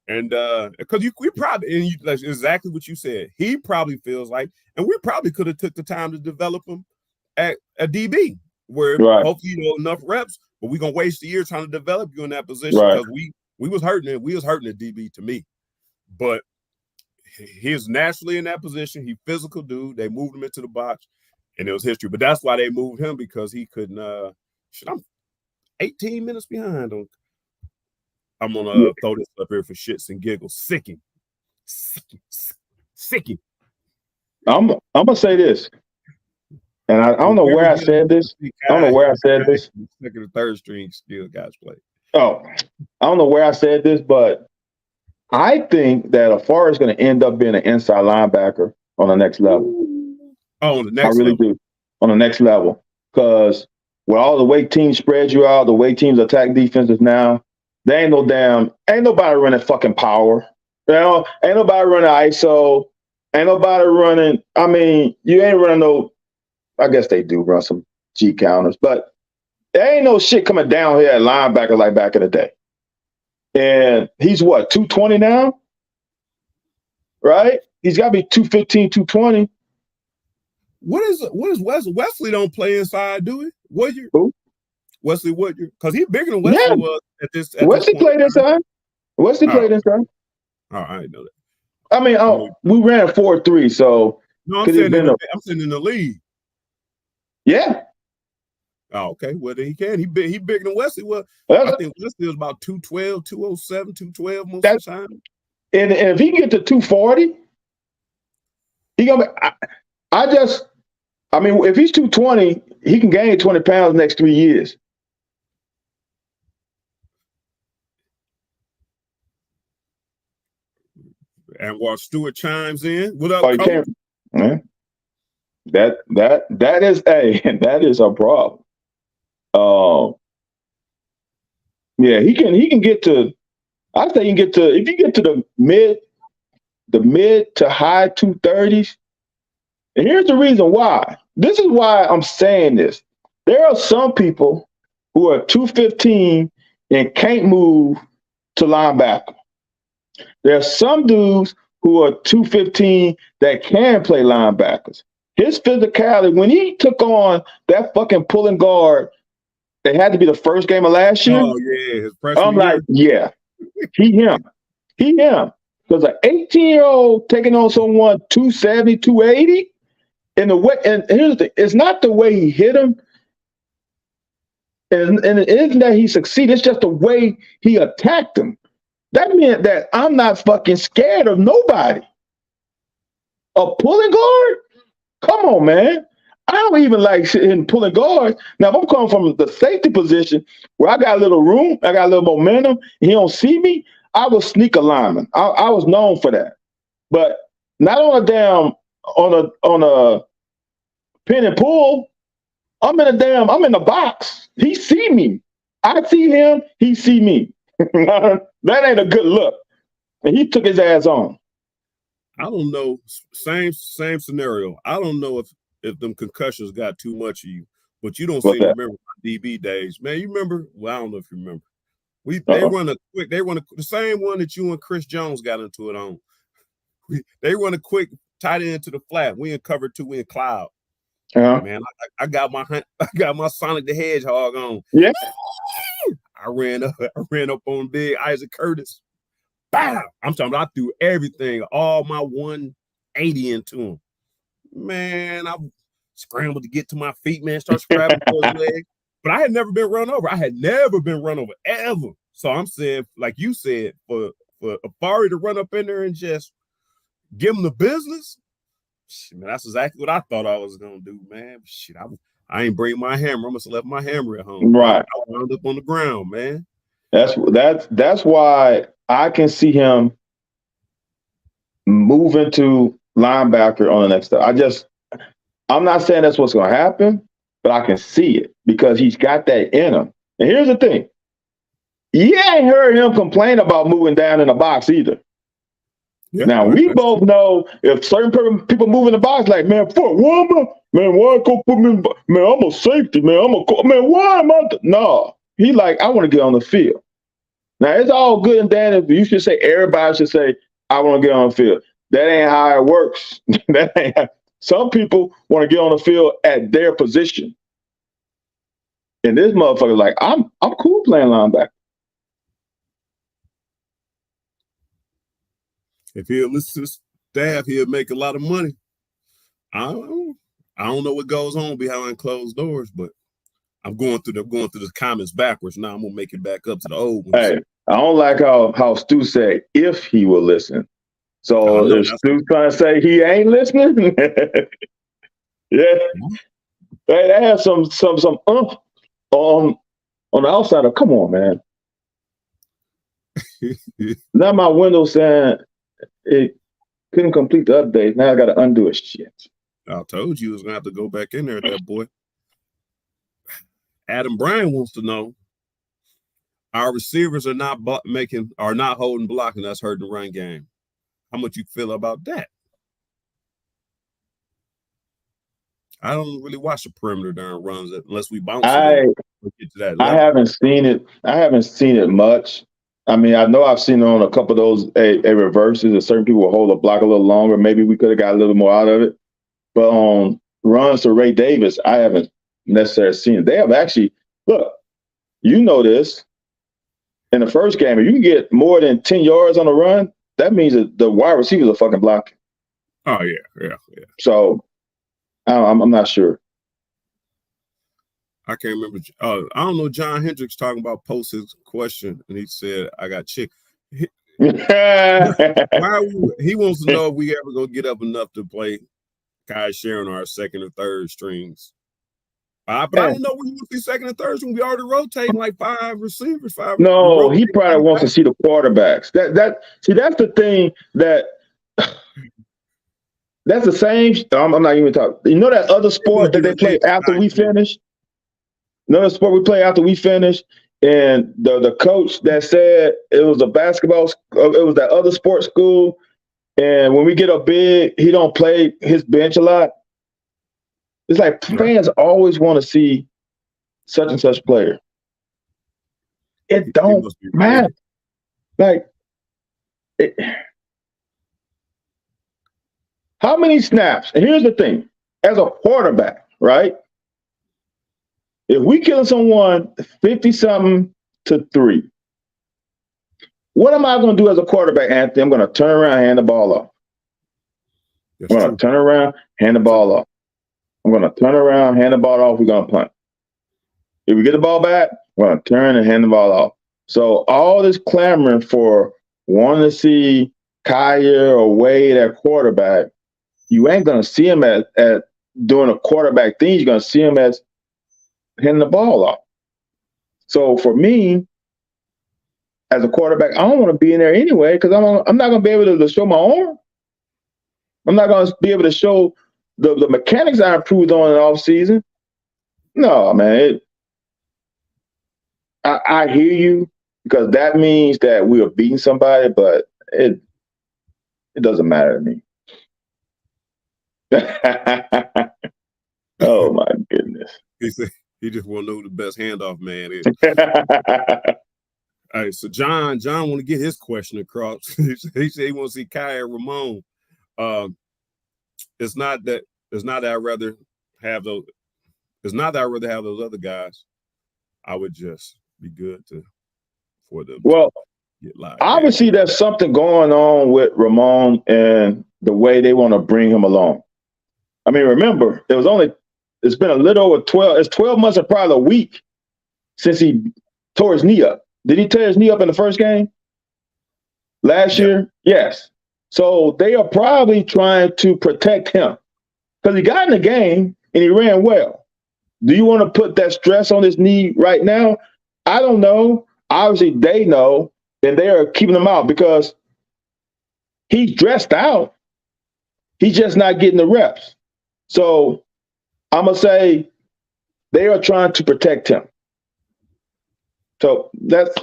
S1: And because we probably, and that's exactly what you said, he probably feels like, and we probably could have took the time to develop him at a DB, where hopefully enough reps, but we're gonna waste a year trying to develop you in that position, because we was hurting it. We was hurting the DB to me. But he is naturally in that position. He physical dude. They moved him into the box, and it was history. But that's why they moved him, because he couldn't. I'm 18 minutes behind on. I'm gonna throw this up here for shits and giggles. Sicking.
S2: I'm gonna say this, and I don't know where I said this. Second
S1: or third string skill guys play.
S2: Oh, I don't know where I said this, but I think that Afar is going to end up being an inside linebacker on the next level.
S1: Oh, on the next
S2: level. I really do. On the next level. Because with all the way teams spread you out, the way teams attack defenses now, there ain't nobody running fucking power. You know, ain't nobody running ISO. Ain't nobody running, I mean, you ain't running no, I guess they do run some G counters, but there ain't no shit coming down here at linebacker like back in the day. And he's what, 220 now? Right? He's got to be 215, 220.
S1: What is Wesley? Wesley don't play inside, do he? Woodyard?
S2: Who?
S1: Wesley Woodyard. Because he's bigger than Wesley was at this
S2: Wesley played inside. Wesley played inside.
S1: Oh, I didn't know that.
S2: I mean, we ran 4-3, so.
S1: No, I'm saying in the league.
S2: Yeah.
S1: Oh, okay. Well, then he can. He bigger than Wesley was. I think Wesley was about 212, 207, 212 most of the time.
S2: And if he can get to 240, he gonna be, I mean, if he's 220, he can gain 20 pounds the next 3 years.
S1: And while Stewart chimes in, what up, Coach?
S2: That is a problem. Yeah, he can get to. I think he can get to, if you get to the mid to high 230s. And here's the reason why. This is why I'm saying this. There are some people who are 215 and can't move to linebacker. There are some dudes who are 215 that can play linebackers. His physicality, when he took on that fucking pulling guard, it had to be the first game of last year.
S1: Oh, yeah. His freshman
S2: I'm like, yeah, he him. Because an 18-year-old taking on someone 270, 280, and here's the thing, it's not the way he hit him, and it isn't that he succeeded, it's just the way he attacked him. That meant that I'm not fucking scared of nobody. A pulling guard? Come on, man. I don't even like hitting pulling guards. Now, if I'm coming from the safety position where I got a little room, I got a little momentum, and he don't see me, I was sneak a lineman. I was known for that. But not on a pin and pull. I'm in the box. He see me. I see him, he see me. That ain't a good look. And he took his ass on.
S1: I don't know. Same scenario. I don't know if them concussions got too much of you, but you don't seem to remember my DB days. Man, you remember? Well, I don't know if you remember. They run the same one that you and Chris Jones got into it on. They run a quick tight end to the flat. We in cover 2, we in cloud. Man, I got my Sonic the Hedgehog on.
S2: Yeah.
S1: I ran up on big Isaac Curtis. Bow. I'm talking about I threw everything, all my 180 into him. Man, I scrambled to get to my feet, man, start scrabbling for his legs. But I had never been run over. I had never been run over, ever. So I'm saying, like you said, for Afari to run up in there and just give him the business, man, that's exactly what I thought I was going to do, man. Shit, I ain't bring my hammer. I must have left my hammer at home.
S2: Right.
S1: I wound up on the ground, man.
S2: That's why I can see him moving to linebacker on the next step. I'm not saying that's what's going to happen, but I can see it because he's got that in him. And here's the thing. You ain't heard him complain about moving down in the box either. Yeah, now, we both know if certain people move in the box, like, man, fuck, why am I, man, why go put me in, man, I'm a safety, man, man, why am I? No. He like, I want to get on the field. Now, it's all good and dandy. You should say, everybody should say, I want to get on the field. That ain't how it works. Some people want to get on the field at their position. And this motherfucker's like, I'm cool playing linebacker.
S1: If he'll listen to his staff, he'll make a lot of money. I don't know what goes on behind closed doors, but I'm going through the comments backwards. Now I'm gonna make it back up to the old ones.
S2: Hey, I don't like how Stu said if he will listen. So if Stu's trying to say he ain't listening, yeah, they have some on the outside of, come on, man. Now my window saying it couldn't complete the update. Now I got to undo it. Shit.
S1: I told you was gonna have to go back in there, that boy. Adam Bryan wants to know: our receivers are not holding block, and that's hurting the run game. How much you feel about that? I don't really watch the perimeter during runs unless we bounce. Get to that level.
S2: I haven't seen it. I haven't seen it much. I mean, I know I've seen it on a couple of those a reverses, and certain people will hold a block a little longer. Maybe we could have got a little more out of it. But on runs to Ray Davis, I haven't necessarily seen it. They have actually, look, you know this. In the first game, if you can get more than 10 yards on a run, that means that the wide receivers are fucking blocking.
S1: Oh, yeah.
S2: So I'm not sure.
S1: I can't remember. I don't know. John Hendricks talking about posted question, and he said, "I got chick." He wants to know if we ever gonna get up enough to play Kai Sharon our second or third strings. But I don't know when you see second and third when we already rotating like 5 receivers.
S2: No, he probably wants to see the quarterbacks. That's the thing that. That's the same. I'm not even talking. You know that other sport that they play after we finish? Another sport we play after we finish, and the coach that said it was a basketball, it was that other sports school, and when we get up big, he don't play his bench a lot. It's like fans always want to see such and such player. It don't matter. Like, how many snaps? And here's the thing: as a quarterback, right? If we killing someone 50-something to 3, what am I going to do as a quarterback, Anthony? I'm going to turn around and hand the ball off. I'm going to turn around, hand the ball off. I'm going to turn around, hand the ball off. We're going to punt. If we get the ball back, we're going to turn and hand the ball off. So all this clamoring for wanting to see Kyer or Wade at quarterback, you ain't going to see him at doing a quarterback thing. You're going to see him as handing the ball off. So for me, as a quarterback, I don't want to be in there anyway because I'm not going to be able to show my arm. I'm not going to be able to show the mechanics I improved on in the offseason. No, man. I hear you because that means that we are beating somebody, but it doesn't matter to me. Oh, my goodness.
S1: He said he just want to know who the best handoff man is. All right, so John want to get his question across. He said he want to see Kyer Ramon. It's not that I'd rather have those. It's not that I'd rather have those other guys. I would just be good for them.
S2: Well,
S1: Get like that.
S2: Obviously, there's something going on with Ramon and the way they want to bring him along. I mean, remember, it's been a little over 12, it's 12 months and probably a week since he tore his knee up. Did he tear his knee up in the first game last year? Yes. So they are probably trying to protect him because he got in the game and he ran well. Do you want to put that stress on his knee right now? I don't know. Obviously, they know, and they are keeping him out because he's dressed out. He's just not getting the reps. So I'm going to say they are trying to protect him. So that's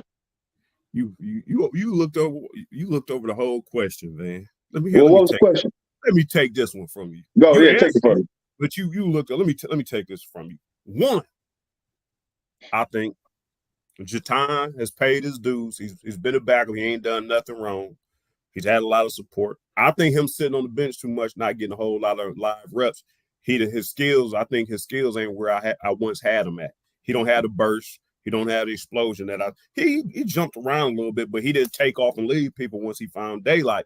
S1: you looked over the whole question, man.
S2: What was the question?
S1: Let me take this one from you.
S2: Go ahead, take it from me.
S1: But you looked. Let me take this from you. One, I think Jatan has paid his dues. He's been a backer. He ain't done nothing wrong. He's had a lot of support. I think him sitting on the bench too much, not getting a whole lot of live reps. His skills. I think his skills ain't where I once had him at. He don't have the burst. He don't have the explosion that he jumped around a little bit, but he didn't take off and leave people once he found daylight.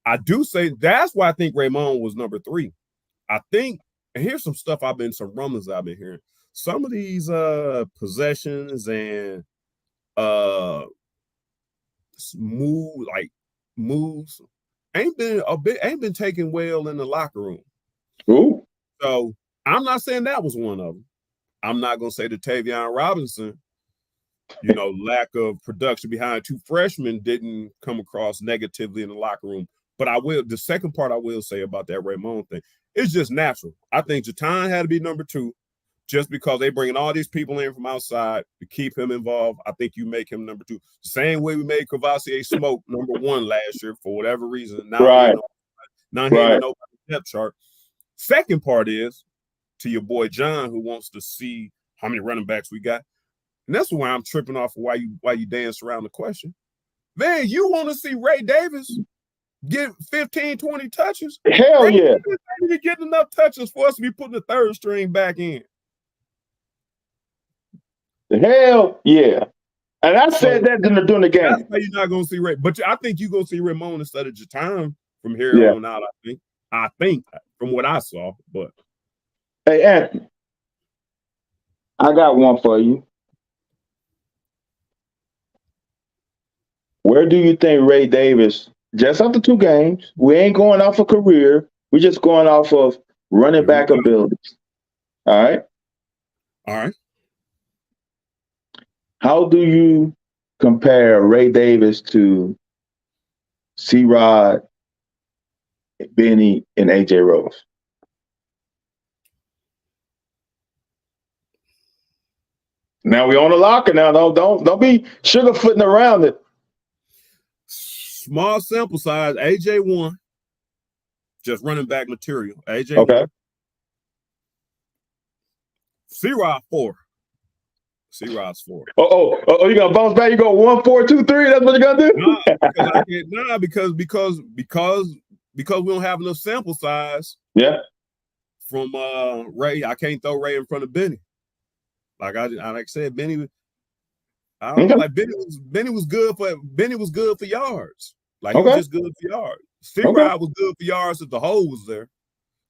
S1: I do say that's why I think Raymond was number 3. I think, and here's some rumblings I've been hearing. Some of these possessions and moves ain't been taken well in the locker room.
S2: Ooh.
S1: So I'm not saying that was one of them. I'm not gonna say that Tavion Robinson, lack of production behind 2 freshmen didn't come across negatively in the locker room. But the second part I will say about that Raymond thing, it's just natural. I think Jatan had to be number 2 just because they bringing all these people in from outside to keep him involved. I think you make him number 2. The same way we made Kavasier Smoke number 1 last year for whatever reason. Now,
S2: right.
S1: Now he ain't nobody depth chart. Second part is to your boy John, who wants to see how many running backs we got. And that's why I'm tripping off of why you dance around the question. Man, you want to see Ray Davis get 15, 20 touches?
S2: Hell
S1: Ray
S2: yeah.
S1: Davis ain't even getting enough touches for us to be putting the 3rd string back in.
S2: Hell yeah. And I said that during the game.
S1: That's why you're not going to see Ray. But I think you're going to see Ramon instead of Jatan from here on out, I think, from what I saw. But
S2: hey, Anthony, I got one for you. Where do you think Ray Davis, just after 2 games, we ain't going off a career, we're just going off of running back abilities. All right?
S1: All right.
S2: How do you compare Ray Davis to C-Rod, Benny, and AJ Rose? Now we on the locker now. Don't be sugarfooting around it.
S1: Small sample size. AJ 1, just running back material. AJ
S2: okay.
S1: 1. C-Rod 4. C-Rod's 4.
S2: Oh! You gonna bounce back? You go 1, 4, 2, 3. That's what you gonna
S1: Nah,
S2: do?
S1: because we don't have enough sample size.
S2: Yeah.
S1: From Ray, I can't throw Ray in front of Benny. Like I said, Benny. I don't know. Like Benny was good for yards. Like he was just good for yards. C-Rod was good for yards if the hole was there.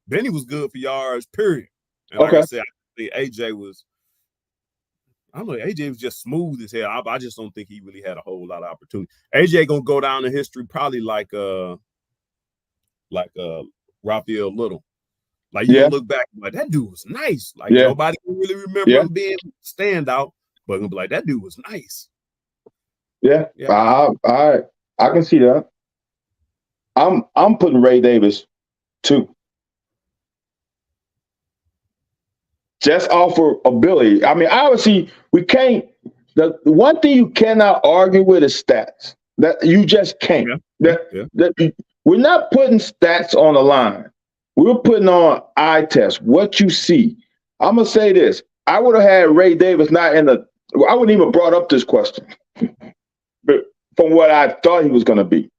S1: Benny was good for yards. Period. And like I said, I think AJ was. I don't know. AJ was just smooth as hell. I just don't think he really had a whole lot of opportunity. AJ gonna go down in history probably like Raphael Little. Like you look back like that dude was nice. Like nobody can really remember him being standout, but gonna be like that dude was nice.
S2: Yeah. I can see that. I'm putting Ray Davis 2. Just off of ability. I mean, obviously, we can't. The one thing you cannot argue with is stats. That you just can't. We're not putting stats on the line. We're putting on eye test. What you see. I'm gonna say this. I would have had Ray Davis not in the. I wouldn't even brought up this question, but from what I thought he was gonna be,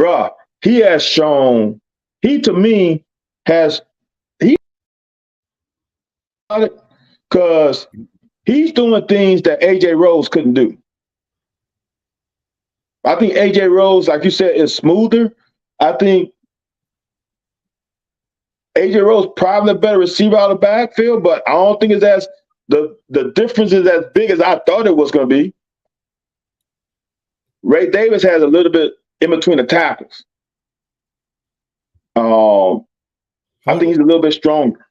S2: bruh, he has shown. He to me has. Because he's doing things that AJ Rose couldn't do. I think AJ Rose, like you said, is smoother. I think AJ Rose probably a better receiver out of the backfield, but I don't think it's as the difference is as big as I thought it was going to be. Ray Davis has a little bit in between the tackles. I think he's a little bit stronger.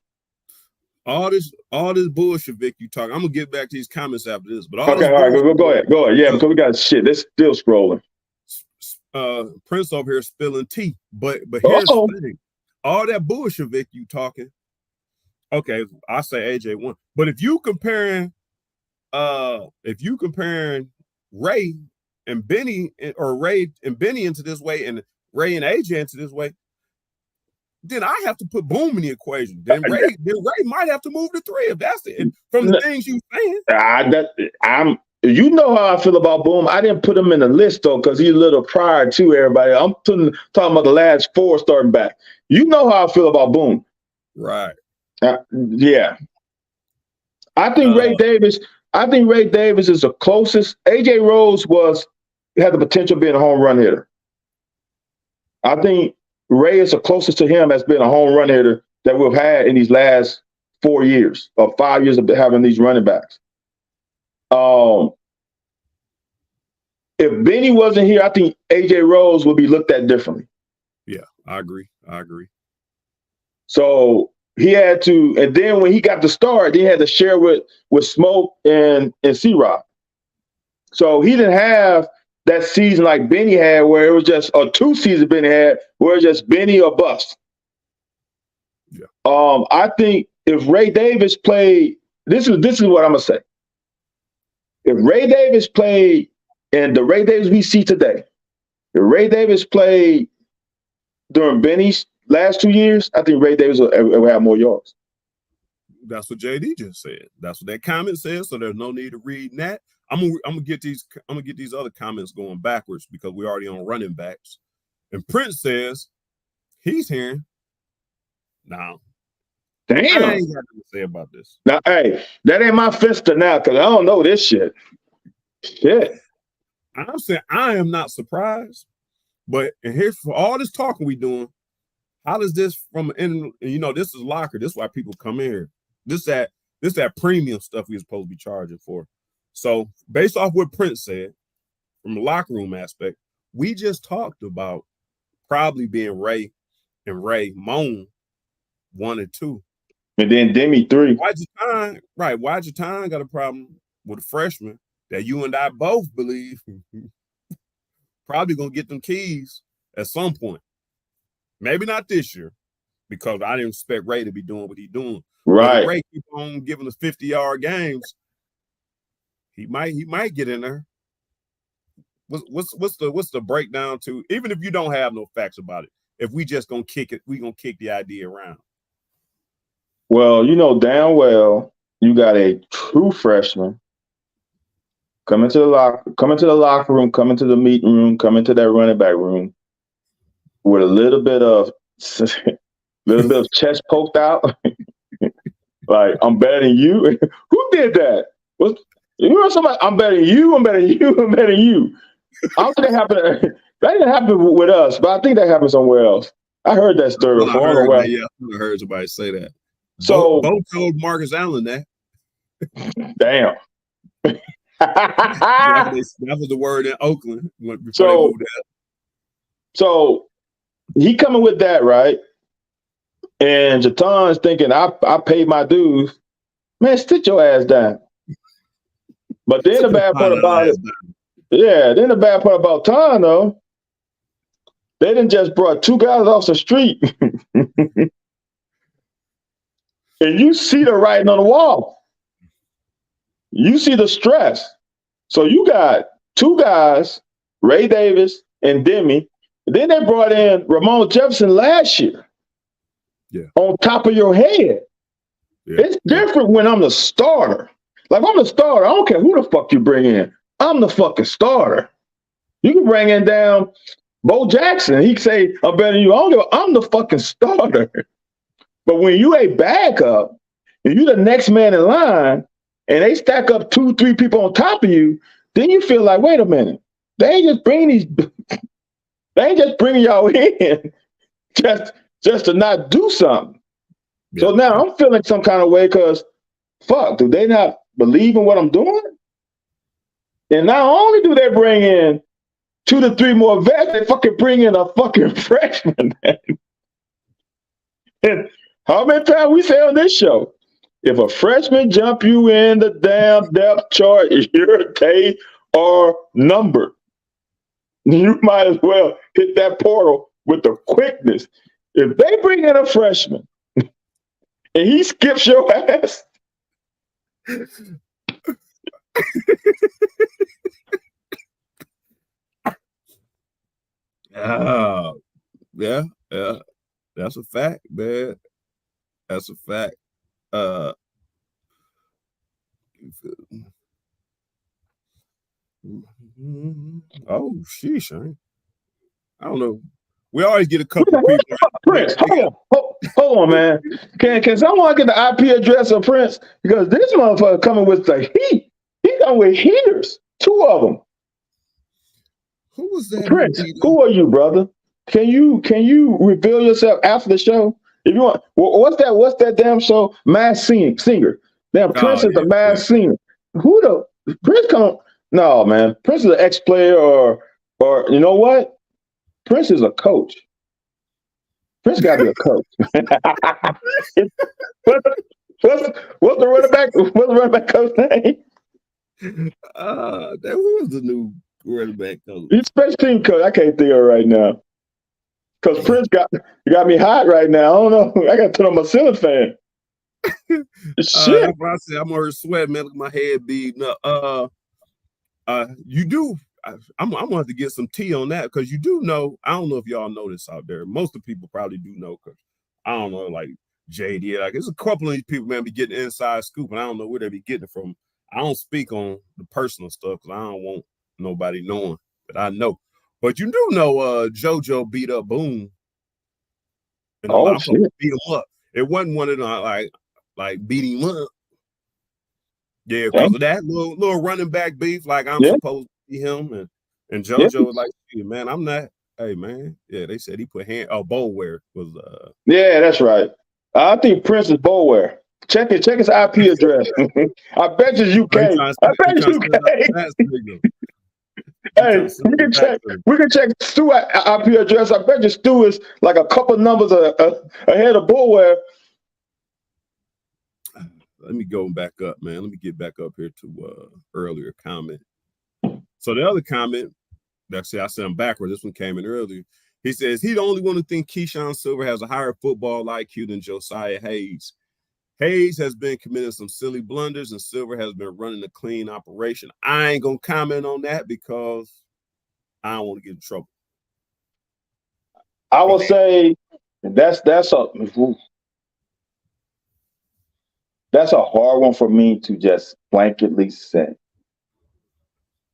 S1: All this bullshit, Vic, you talk. I'm gonna get back to these comments after this, but
S2: Okay, all right, go ahead. Yeah, because we got shit. It's still scrolling.
S1: Prince over here spilling tea, but here's the thing: all that bullshit, Vic, you talking. Okay, I say AJ won, but if you comparing Ray and Benny, or Ray and Benny into this way, and Ray and AJ into this way, then I have to put Boom in the equation. Then Ray might have to move to 3 if that's it. From the things you saying.
S2: You know how I feel about Boom. I didn't put him in the list though, because he's a little prior to everybody. I'm talking about the last 4 starting back. You know how I feel about Boom.
S1: Right.
S2: Yeah. I think Ray Davis is the closest. AJ Rose had the potential of being a home run hitter. I think Ray is the closest to him as being a home run hitter that we've had in these last 4 years or 5 years of having these running backs. If Benny wasn't here, I think AJ Rose would be looked at differently.
S1: Yeah, I agree.
S2: So he had to, and then when he got the start, he had to share with Smoke and C-Rock. So he didn't have that season like Benny had, where it was just, or 2 seasons Benny had, where it was just Benny or bust.
S1: Yeah.
S2: I think if Ray Davis played, this is what I'm gonna say. If Ray Davis played, and the Ray Davis we see today, if Ray Davis played during Benny's last 2 years, I think Ray Davis will have more yards.
S1: That's what JD just said. That's what that comment says. So there's no need to read that. I'm gonna get these other comments going backwards because we're already on running backs. And Prince says he's hearing. Now,
S2: damn, I
S1: ain't got nothing to say about this.
S2: Now, hey, that ain't my fister now, because I don't know this shit. Shit.
S1: I'm saying I am not surprised, but here's for all this talking we doing. How does this from this is locker? This is why people come in here. This that premium stuff we're supposed to be charging for. So based off what Prince said, from the locker room aspect, we just talked about probably being Ray and Ray Moan 1 and 2.
S2: And then Demi 3.
S1: Why'd your time got a problem with a freshman that you and I both believe probably gonna get them keys at some point. Maybe not this year, because I didn't expect Ray to be doing what he's doing.
S2: Right.
S1: Ray keep on giving us 50-yard games. He might get in there. What's the breakdown to, even if you don't have no facts about it, if we just gonna kick it, we gonna kick the idea around.
S2: Well, you know damn well you got a true freshman come into the locker room, come into the meeting room, come into that running back room with a little bit of chest poked out. Like, I'm better than you. Who did that? You know somebody? I'm better than you. I'm better than you. I'm better than you. I don't think that didn't happen with us, but I think that happened somewhere else. I heard that story before.
S1: I heard somebody say that.
S2: So
S1: Bo told Marcus Allen that.
S2: Damn.
S1: That was the word in Oakland before they moved out.
S2: So he coming with that, right? And Jaton's thinking, I paid my dues. Man, sit your ass down. But then the bad part about it, then the bad part about Ton, though, they didn't just brought 2 guys off the street. And you see the writing on the wall. You see the stress. So you got 2 guys, Ray Davis and Demi. Then they brought in Ramon Jefferson last year.
S1: Yeah.
S2: On top of your head. Yeah. It's different when I'm the starter. Like, I'm the starter. I don't care who the fuck you bring in. I'm the fucking starter. You can bring in down Bo Jackson. He can say, I'm better than you. I'm the fucking starter. But when you a backup and you the next man in line and they stack up 2, 3 people on top of you, then you feel like, wait a minute. They ain't just bringing these. They ain't just bringing y'all in just to not do something.
S1: Yeah.
S2: So now I'm feeling some kind of way because fuck, do they not believe in what I'm doing? And not only do they bring in 2 to 3 more vets, they fucking bring in a fucking freshman. And how many times we say on this show, if a freshman jump you in the damn depth chart, your days are numbered. You might as well hit that portal with the quickness. If they bring in a freshman and he skips your ass,
S1: yeah, that's a fact, man. That's a fact. Oh, sheesh. I don't know. We always get a couple people.
S2: Prince, hold on, man. Can someone get the IP address of Prince? Because this motherfucker coming with the heat. He coming with heaters, 2 of them.
S1: Who was that?
S2: Prince, who are you, brother? Can you reveal yourself after the show? If you want, what's that damn show? Masked Singer. Damn, Prince is the Masked Singer. Who the Prince come? No, man. Prince is an ex-player or you know what? Prince is a coach. Prince got to be a coach. What's the running back? What's the running back coach name?
S1: That was the new running back coach.
S2: He's special team coach. I can't think of it right now. Because Prince got me hot right now. I don't know. I got to turn on my ceiling fan. Shit.
S1: I said I'm over sweating, man. Look at my head beating up. You do. I'm gonna have to get some tea on that because you do know. I don't know if y'all know this out there. Most of the people probably do know because I don't know, like JD. Like there's a couple of these people, man, be getting inside scoop, and I don't know where they be getting it from. I don't speak on the personal stuff because I don't want nobody knowing that I know. But you do know JoJo beat up Boone. And a lot of folks beat him up. It wasn't one of them like beat him up. Yeah, because of that little running back beef, like I'm supposed to be him. And JoJo was like, man, I'm not. Hey, man. Yeah, they said he put Boulware was
S2: Yeah, that's right. I think Prince is Boulware. Check his IP address. I bet you UK. I bet you UK. Hey, we can check Stu IP address. I bet you Stu is like a couple numbers ahead of Boulware.
S1: Let me go back up, man. Let me get back up here to earlier comment. So the other comment, I said I'm backward. This one came in earlier. He says he the only one who think Keyshawn Silver has a higher football IQ than Josiah Hayes. Hayes has been committing some silly blunders, and Silver has been running a clean operation. I ain't gonna comment on that because I don't want to get in trouble.
S2: I will say that's a hard one for me to just blanketly say.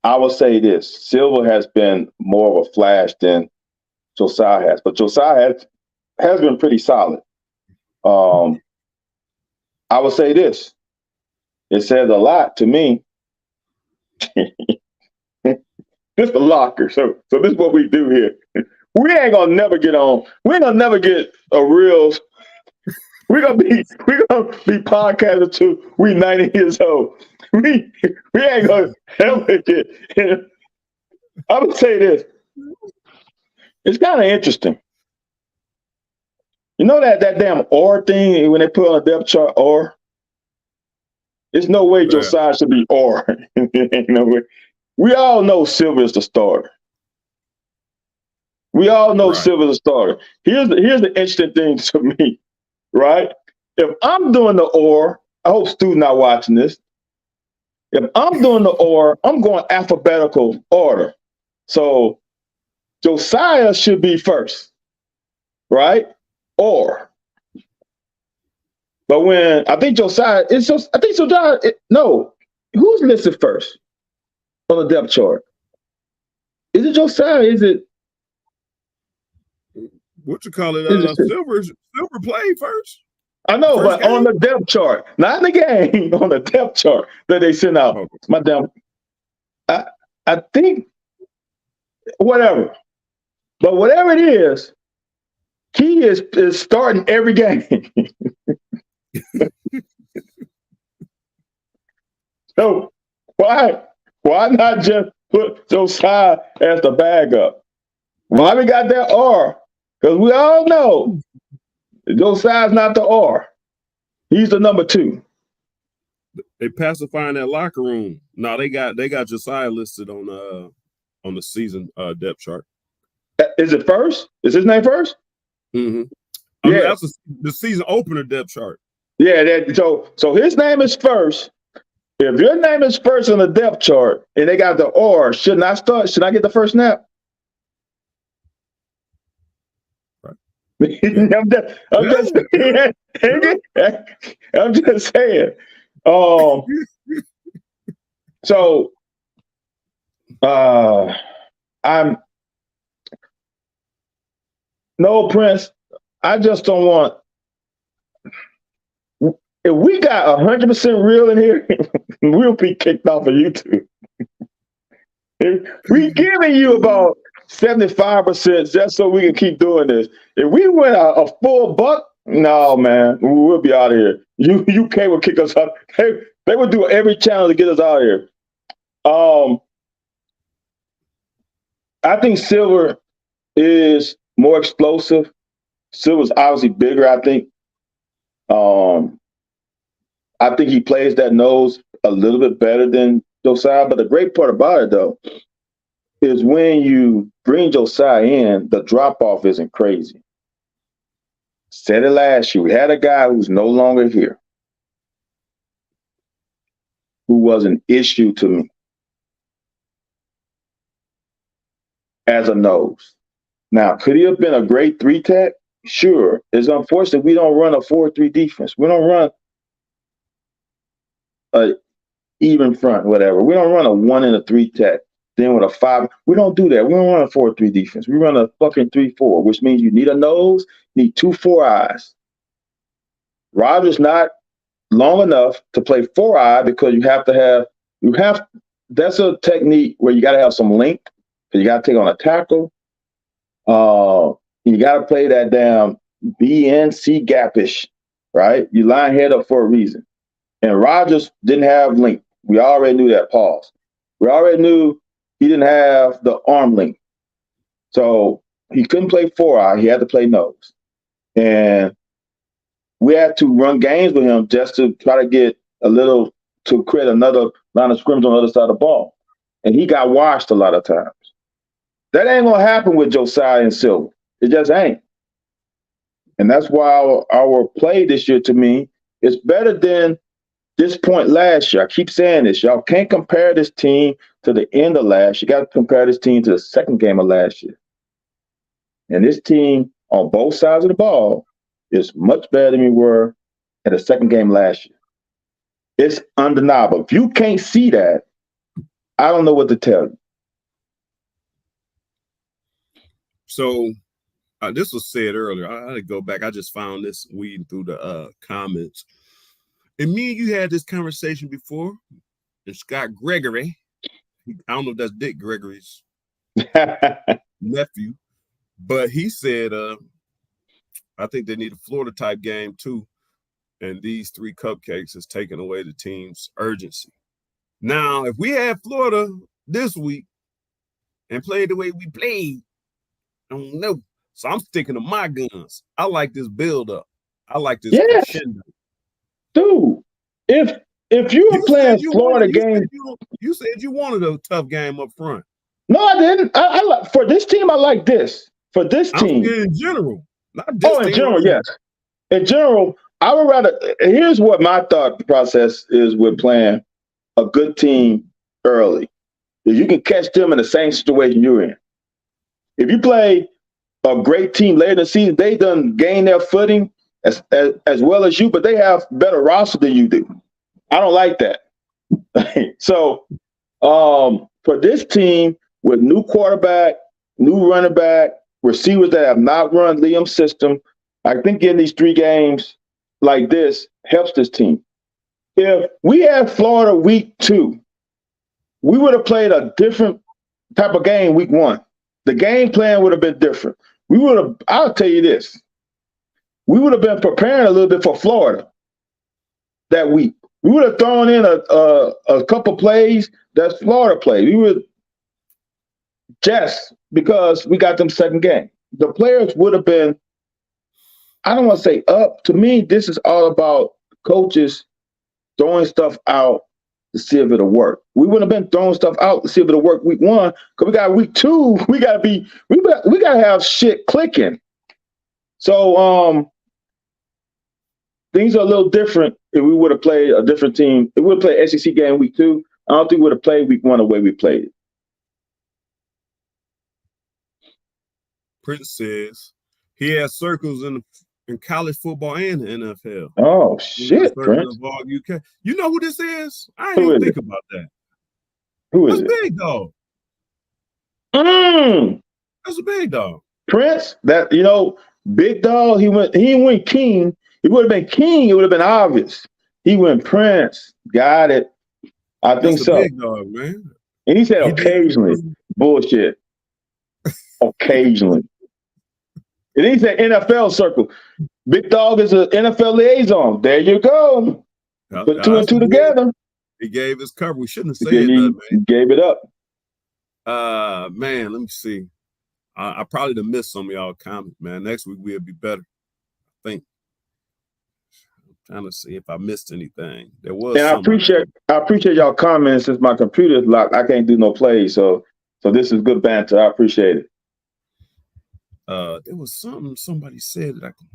S2: I will say this: Silver has been more of a flash than Josiah has, but Josiah has been pretty solid. I will say this: it says a lot to me. This the locker. So this is what we do here. We ain't gonna never get on. We ain't gonna never get a real. We're gonna be podcasting till we 90 years old. We ain't gonna ever get. I would say this. It's kind of interesting. You know that damn OR thing when they put on a depth chart OR? There's no way Josiah should be OR. No way. We all know Silver is the starter. We all know Silver is the starter. Here's the interesting thing to me, right? If I'm doing the OR, I hope Stu's not watching this. If I'm doing the OR, I'm going alphabetical order. So Josiah should be first, right? Or. But when I think Josiah, no, who's listed first on the depth chart? Is it Josiah? Is it?
S1: What you call it? Silver played first.
S2: I know, but game? On the depth chart, not in the game, on the depth chart that they sent out. My damn, I think whatever. But whatever it is, he is starting every game. So why not just put Josiah as the backup? Why we got that R? Because we all know Josiah's not the R. He's the number 2.
S1: They pacifying that locker room. No, they got Josiah listed on the season depth chart.
S2: Is it first? Is his name first?
S1: Mm-hmm.
S2: Yeah,
S1: that's the season opener depth chart.
S2: Yeah, so his name is first. If your name is first on the depth chart and they got the R, shouldn't I start? Should I get the first snap?
S1: Right.
S2: I'm just saying. So I'm no Prince. I just don't want. If we got 100% real in here, we'll be kicked off of YouTube. We giving you about 75% just so we can keep doing this. If we went a full buck, no man, we'll be out of here. UK will kick us out. They would do every channel to get us out of here. I think Silver is more explosive. Silver's obviously bigger, I think. I think he plays that nose a little bit better than Josiah. But the great part about it, though, is when you bring Josiah in, the drop-off isn't crazy. Said it last year. We had a guy who's no longer here who was an issue to me as a nose. Now, could he have been a great 3-tech? Sure. It's unfortunate we don't run a 4-3 defense. We don't run a even front, whatever. We don't run a 1 and a 3-tech. Then with a 5, we don't do that. We don't run a 4-3 defense. We run a fucking 3-4, which means you need a nose, need 2 4-eyes. Roger's not long enough to play 4-eye because that's a technique where you got to have some length. You got to take on a tackle. You got to play that damn BNC gapish, right? You line head up for a reason. And Rodgers didn't have length. We already knew that. Pause. We already knew he didn't have the arm length. So he couldn't play 4-eye. He had to play nose. And we had to run games with him just to try to get to create another line of scrimmage on the other side of the ball. And he got washed a lot of times. That ain't going to happen with Josiah and Silver. It just ain't. And that's why our play this year, to me, is better than this point last year. I keep saying this. Y'all can't compare this team to the end of last year. You got to compare this team to the second game of last year. And this team on both sides of the ball is much better than we were at the second game last year. It's undeniable. If you can't see that, I don't know what to tell you.
S1: So this was said earlier. I had to go back. I just found this weeding through the comments. And me and you had this conversation before. And Scott Gregory, I don't know if that's Dick Gregory's nephew, but he said, I think they need a Florida type game too. And these 3 cupcakes is taking away the team's urgency. Now, if we had Florida this week and played the way we played, I don't know. So I'm sticking to my guns. I like this build up. I like this crescendo.
S2: Dude, if you were playing Florida game,
S1: you said you wanted a tough game up front.
S2: No, I didn't. I for this team, I like this. For this team,
S1: in general, not this.
S2: In general, yes. In general, I would rather. Here's what my thought process is with playing a good team early. If you can catch them in the same situation you're in. If you play a great team later in the season, they done gain their footing as well as you, but they have better roster than you do. I don't like that. So for this team with new quarterback, new running back, receivers that have not run Liam's system, I think getting these 3 games like this helps this team. If we had Florida week 2, we would have played a different type of game week 1. the game plan would have been different. We would have. I'll tell you this: we would have been preparing a little bit for Florida that week. We would have thrown in a couple plays that's Florida plays. We would just because we got them second game. The players would have been. I don't want to say up. To me, this is all about coaches throwing stuff out to see if it'll work. We wouldn't have been throwing stuff out to see if it'll work week one, because we got week two. We gotta have shit clicking. So things are a little different if we would have played a different team. If we would have played SEC game week two, I don't think we would have played week one the way we played it.
S1: Prince says he has circles in college football and the NFL.
S2: Oh shit, Prince.
S1: UK. You know who this is? I
S2: Who
S1: didn't even
S2: is
S1: think
S2: it?
S1: about that.
S2: Who is
S1: That's
S2: it?
S1: Big Dog. That's a Big Dog.
S2: Prince, that Big Dog, he didn't win King. He would have been King, it would have been obvious. He went Prince. Got it. I think
S1: That's a
S2: so.
S1: Big Dog, man.
S2: And he said
S1: He
S2: occasionally.
S1: did.
S2: Bullshit. Occasionally. And he said NFL circle. Big Dog is an NFL liaison. There you go. Put two and two together.
S1: He gave his cover. We shouldn't have said
S2: He
S1: that, man.
S2: gave it up.
S1: Man, let me see. I probably done missed some of y'all comments, man. Next week we'll be better. I think. I'm trying to see if I missed anything. There was.
S2: And I appreciate y'all comments. Since my computer's locked, I can't do no plays. So this is good banter. I appreciate it.
S1: There was something somebody said that I can.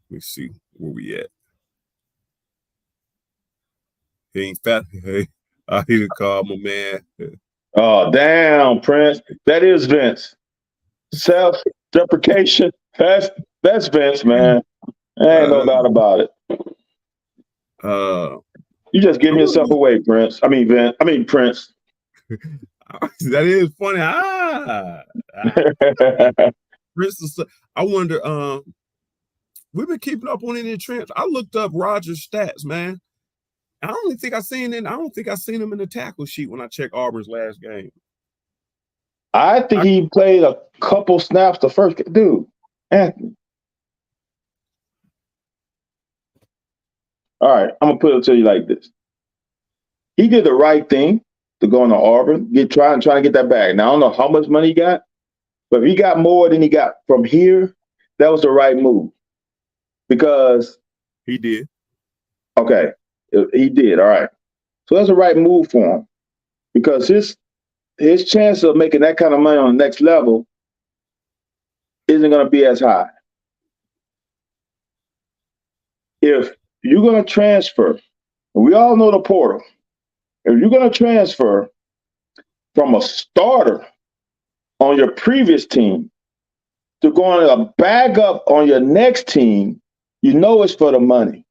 S1: Let me see where we at. He ain't fat. Hey, I need to call my man.
S2: Oh, damn, Prince. That is Vince. Self-deprecation. That's Vince, man. Ain't no doubt about it. You just giving yourself away, Prince. I mean, Vince. I mean, Prince.
S1: That is funny. Prince, I wonder. We've been keeping up on any trends. I looked up Roger's stats, man. I don't think I seen him in the tackle sheet when I checked Auburn's last game.
S2: I think he played a couple snaps the first game. Dude, Anthony. All right, I'm gonna put it to you like this. He did the right thing to go into Auburn, trying to get that bag. Now I don't know how much money he got, but if he got more than he got from here, that was the right move. Because
S1: he did.
S2: Okay. He did. All right. So that's the right move for him. Because his chance of making that kind of money on the next level isn't going to be as high. If you're going to transfer, and we all know the portal, if you're going to transfer from a starter on your previous team to going a bag up on your next team, you know it's for the money.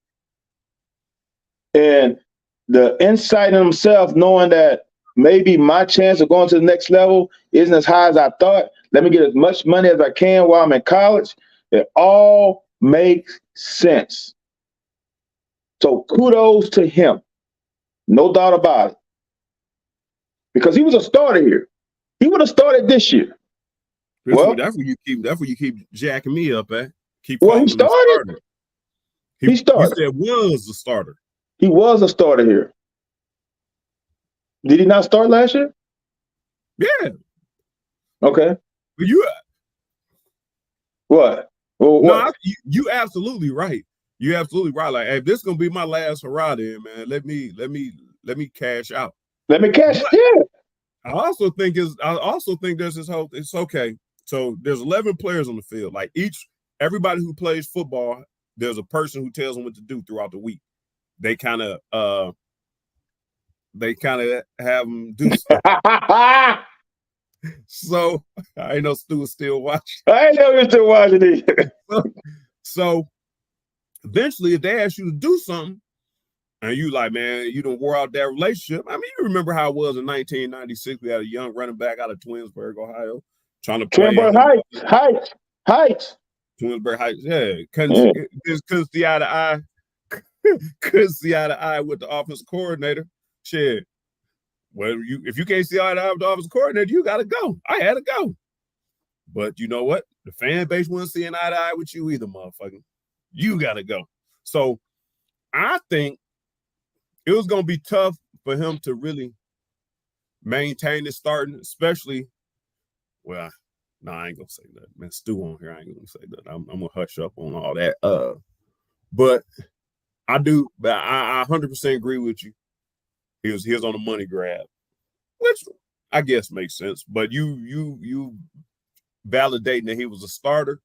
S2: And the insight in himself, knowing that maybe my chance of going to the next level isn't as high as I thought. Let me get as much money as I can while I'm in college. It all makes sense. So kudos to him. No doubt about it. Because he was a starter here. He would have started this year.
S1: That's where you keep jacking me up at. He
S2: started. He started.
S1: You said was a starter.
S2: He was a starter here. Did he not start last year?
S1: Yeah.
S2: Okay.
S1: What?
S2: Well,
S1: no, you absolutely right. You're absolutely right. Like, hey, if this is gonna be my last hurrah, then, man, let me cash out.
S2: Let me cash. Yeah.
S1: I also think there's this whole. It's okay. So there's 11 players on the field. Like everybody who plays football, there's a person who tells them what to do throughout the week. They kind of have them do stuff. So I know Stu is still watching.
S2: I know you're still watching it.
S1: So eventually, if they ask you to do something, and you like, man, you don't wore out that relationship. I mean, you remember how it was in 1996. We had a young running back out of Twinsburg, Ohio, trying to play.
S2: Heights.
S1: Twinsburg Heights, yeah. Couldn't see eye to eye. Couldn't see eye to eye with the offensive coordinator. Shit. Well, if you can't see eye to eye with the offensive coordinator, you got to go. I had to go. But you know what? The fan base wasn't seeing eye to eye with you either, motherfucker. You got to go. So I think it was going to be tough for him to really maintain his starting, especially, well, no, I ain't going to say that. Man, Stu on here, I ain't going to say that. I'm going to hush up on all that. But I 100% agree with you. He was on the money grab, which I guess makes sense. But you validating that he was a starter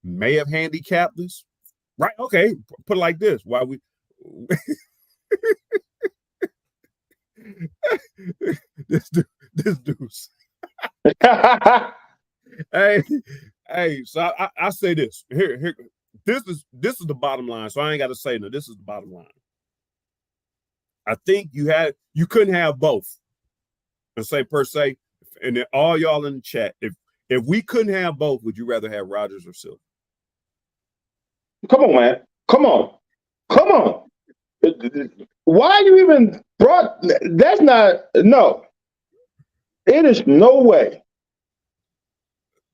S1: may have handicapped us, right? Okay, put it like this: why we this dude's hey. So I say this here. This is the bottom line. So I ain't got to say no. This is the bottom line. I think you couldn't have both. And say per se, and then all y'all in the chat, if we couldn't have both, would you rather have Rodgers or Silver?
S2: Come on, man. Come on. Why you even brought? That's not, no. It is no way.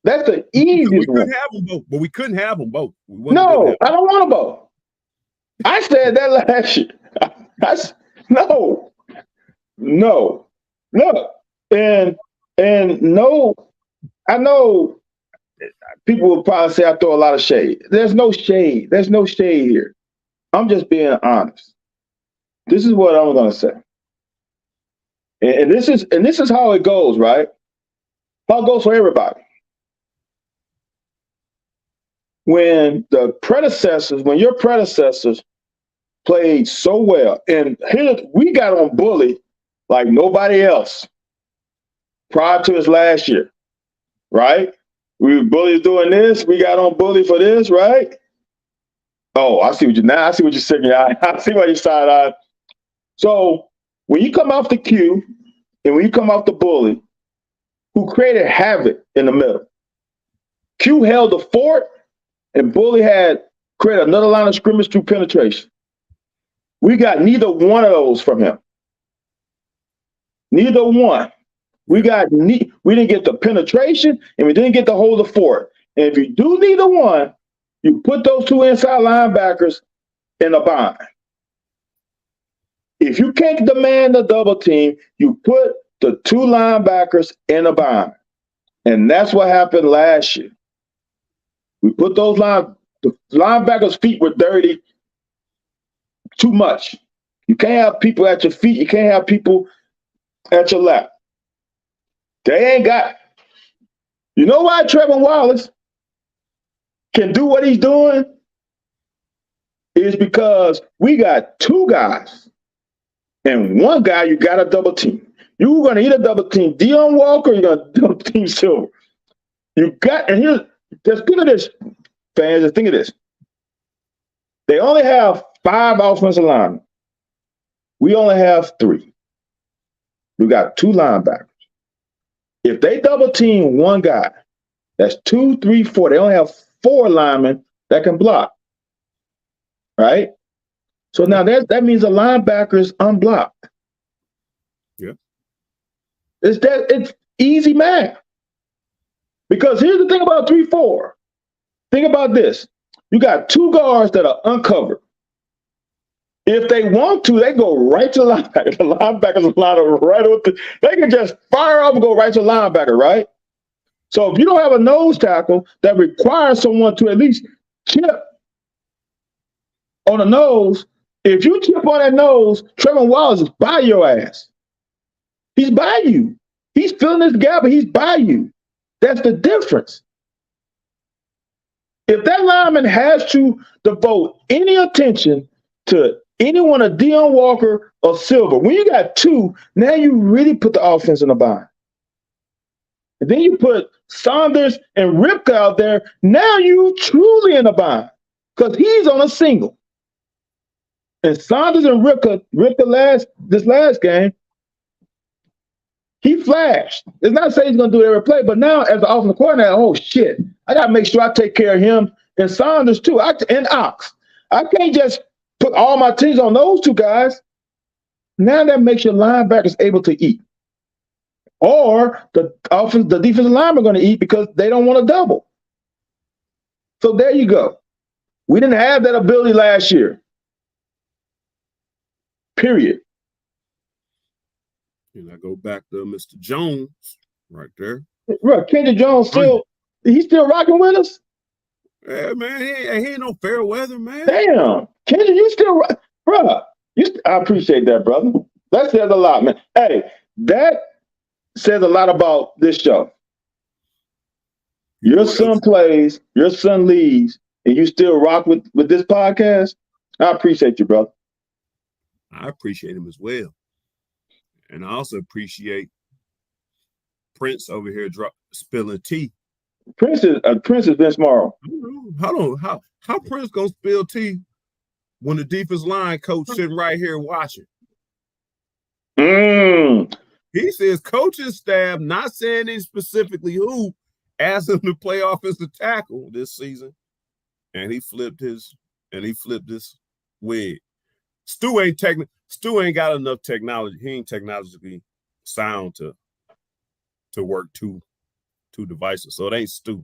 S2: That's the easiest one.
S1: Have them both, but we couldn't have them both.
S2: No, I don't want them both. I said that last year. No. Look, and no, I know people will probably say I throw a lot of shade. There's no shade. There's no shade here. I'm just being honest. This is what I'm gonna say. And this is how it goes, right? How it goes for everybody. When your predecessors played so well, and here we got on Bully like nobody else prior to his last year, right? Bully's doing this, we got on Bully for this, right? Oh, I see what you're saying. I see why you side-eyed. So when you come off the Q and when you come off the Bully, who created havoc in the middle, Q held the fort and Bully had created another line of scrimmage through penetration. We got neither one of those from him. Neither one. We didn't get the penetration and we didn't get the hold the fort. And if you do neither one, you put those two inside linebackers in a bind. If you can't demand the double team, you put the two linebackers in a bind. And that's what happened last year. We put the linebackers' feet were dirty too much. You can't have people at your feet. You can't have people at your lap. They ain't got. You know why Trevor Wallace can do what he's doing? Is because we got two guys and one guy you got to double team. You're going to either double team Deion Walker or you're going to double team Silver. And just think of this, fans, just think of this. They only have 5 offensive linemen. We only have 3. We got 2 linebackers. If they double team one guy, that's 2, 3, 4. They only have 4 linemen that can block. Right? So now that means the linebacker is unblocked.
S1: Yeah.
S2: It's easy math. Because here's the thing about 3-4. Think about this. You got 2 guards that are uncovered. If they want to, they go right to the linebacker. The linebackers line up right with they can just fire up and go right to the linebacker, right? So if you don't have a nose tackle that requires someone to at least chip on the nose, if you chip on that nose, Trevor Wallace is by your ass. He's by you. He's filling this gap, but he's by you. That's the difference. If that lineman has to devote any attention to anyone, a Deion Walker or Silver, when you got 2, now you really put the offense in a bind. And then you put Saunders and Ripka out there, now you truly in a bind because he's on a single. And Saunders and Ripka this last game, he flashed. It's not saying he's going to do every play, but now as the offensive coordinator, oh shit, I got to make sure I take care of him and Saunders too, and Ox. I can't just put all my teams on those 2 guys. Now that makes your linebackers able to eat. Or the defensive linemen are going to eat because they don't want to double. So there you go. We didn't have that ability last year. Period.
S1: And I go back to Mr. Jones right there.
S2: Right, Kendrick Jones he's still rocking with us?
S1: Yeah, man, he ain't no fair weather, man.
S2: Damn. Kendrick, you still bro. I appreciate that, brother. That says a lot, man. Hey, that says a lot about this show. Your son plays, your son leaves, and you still rock with this podcast. I appreciate you, brother.
S1: I appreciate him as well. And I also appreciate Prince over here spilling tea.
S2: Prince is Vince Morrow.
S1: How Prince gonna spill tea when the defense line coach sitting right here watching? He says coaching staff, not saying any specifically who, asked him to play offensive tackle this season, and he flipped his wig. Stu ain't got enough technology. He ain't technologically sound to work two devices. So it ain't Stu.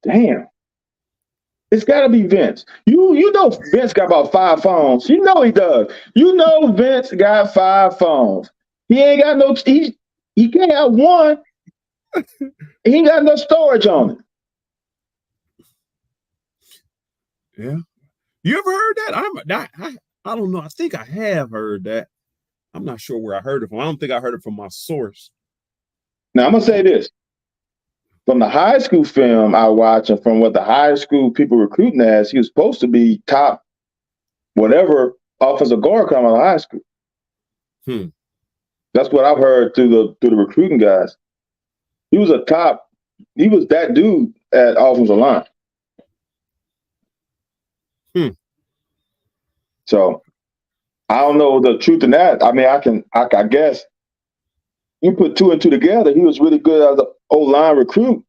S2: Damn. It's got to be Vince. You know Vince got about 5 phones. You know he does. You know Vince got 5 phones. He ain't got no. He can't have one. He ain't got no storage on it.
S1: Yeah. You ever heard that? I don't know. I think I have heard that. I'm not sure where I heard it from. I don't think I heard it from my source.
S2: Now I'm gonna say this. From the high school film I watched and from what the high school people recruiting as, he was supposed to be top whatever offensive guard coming out of high school. That's what I've heard through the recruiting guys. He was that dude at offensive line. So I don't know the truth in that. I mean, I guess you put 2 and 2 together. He was really good as an O-line recruit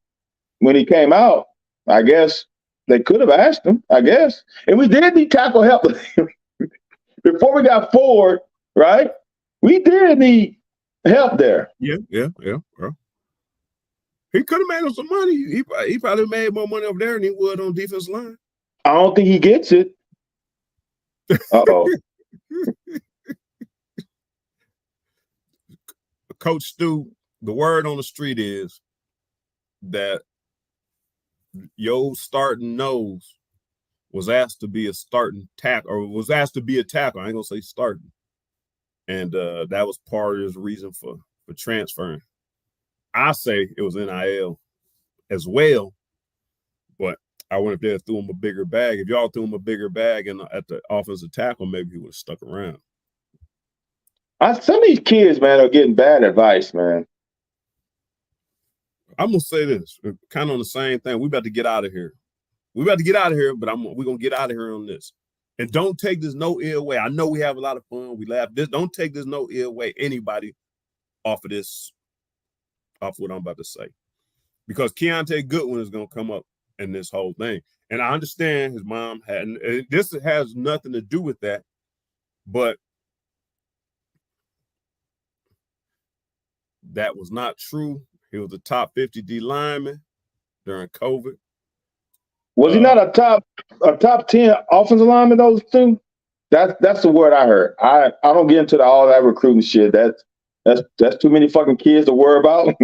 S2: when he came out. I guess they could have asked him, I guess. And we did need tackle help. Before we got forward, right? We did need help there.
S1: Yeah. He could have made him some money. He probably made more money over there than he would on defense line.
S2: I don't think he gets it. Uh-oh.
S1: Coach Stu, the word on the street is that your starting nose was asked to be a starting tackle, or was asked to be a tackle. I ain't gonna say starting. And that was part of his reason for transferring. I say it was NIL as well, but I wonder if they threw him a bigger bag. If y'all threw him a bigger bag at the offensive tackle, maybe he would have stuck around.
S2: Some of these kids, man, are getting bad advice, man.
S1: I'm gonna say this, kind of on the same thing. We about to get out of here. But we're gonna get out of here on this. And don't take this no ill way. I know we have a lot of fun. We laugh. Don't take this no ill way. Anybody off what I'm about to say, because Keontae Goodwin is gonna come up in this whole thing. And I understand his mom hadn't. This has nothing to do with that, but that was not true. He was a top 50 D lineman during COVID.
S2: Was he not a top 10 offensive lineman, those two? That's the word I heard. I don't get into all that recruiting shit. That's too many fucking kids to worry about.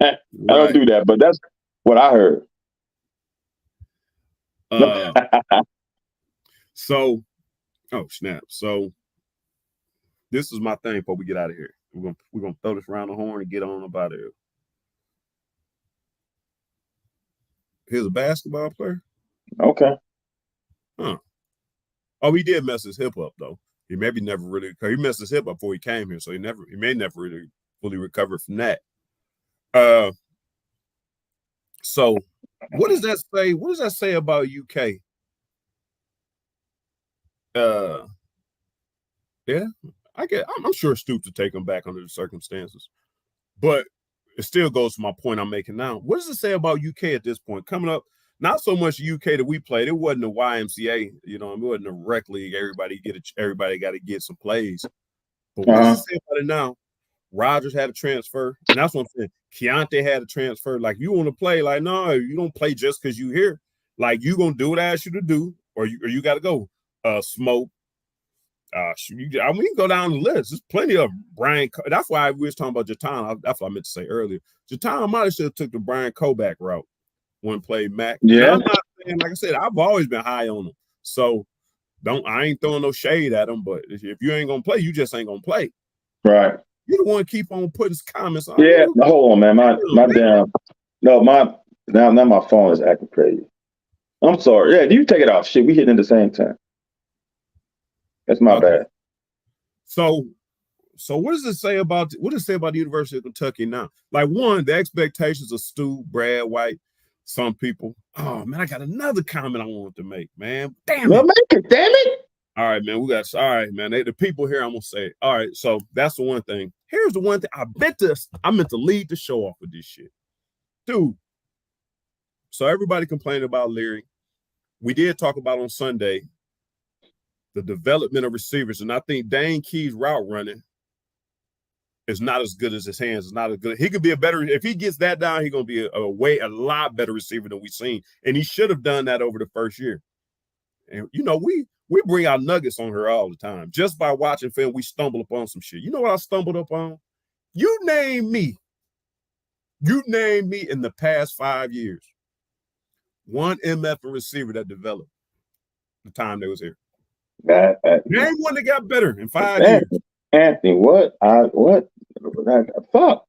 S2: I don't do that, but that's what I heard.
S1: So, oh snap! So, this is my thing before we get out of here. We're gonna throw this around the horn and get on about it. Here's a basketball player.
S2: Okay.
S1: Huh. Oh, he did mess his hip up though. He maybe never really. He messed his hip up before he came here, so he may never really fully recover from that. So what does that say? What does that say about UK? Yeah, I'm sure Stu to take him back under the circumstances, but it still goes to my point I'm making now. What does it say about UK at this point? Coming up, not so much UK that we played. It wasn't a YMCA, it wasn't a rec league. Everybody got to get some plays. But what does it say about it now? Rodgers had a transfer, and that's what I'm saying. Keontae had a transfer. Like, you want to play, like, no, you don't play just because you here. Like, you gonna do what I ask you to do, or you got to go. Smoke. We can go down the list. There's plenty of Brian. That's why we was talking about Jatan. That's what I meant to say earlier. Jatan might have should have took the Brian Koback route when played Mac.
S2: Yeah,
S1: I'm not saying, like I said, I've always been high on him. So I ain't throwing no shade at him. But if you ain't gonna play, you just ain't gonna play.
S2: Right.
S1: You the one keep on putting comments on.
S2: Yeah, hold on, man. Now my phone is acting crazy. I'm sorry. Yeah, you take it off. Shit, we hitting at the same time. That's my bad.
S1: So what does it say about the University of Kentucky now? Like, one, the expectations of Stu, Brad White, some people. Oh man, I got another comment I wanted to make, man. Damn it.
S2: Make it, damn it.
S1: All right, man. All right, man. The people here, I'm gonna say it. All right, so that's the one thing. Here's the one thing. I meant to lead the show off with this shit. Dude. So everybody complaining about Leary. We did talk about on Sunday the development of receivers, and I think Dane Key's route running is not as good as his hands. It's not as good. He could be a better, if he gets that down, he's gonna be a lot better receiver than we've seen. And he should have done that over the first year. And we bring out nuggets on her all the time. Just by watching film, we stumble upon some shit. You know what I stumbled upon? You name me in the past 5 years one MF receiver that developed the time they was here. Name one that got better in 5 years.
S2: Anthony, what? Fuck.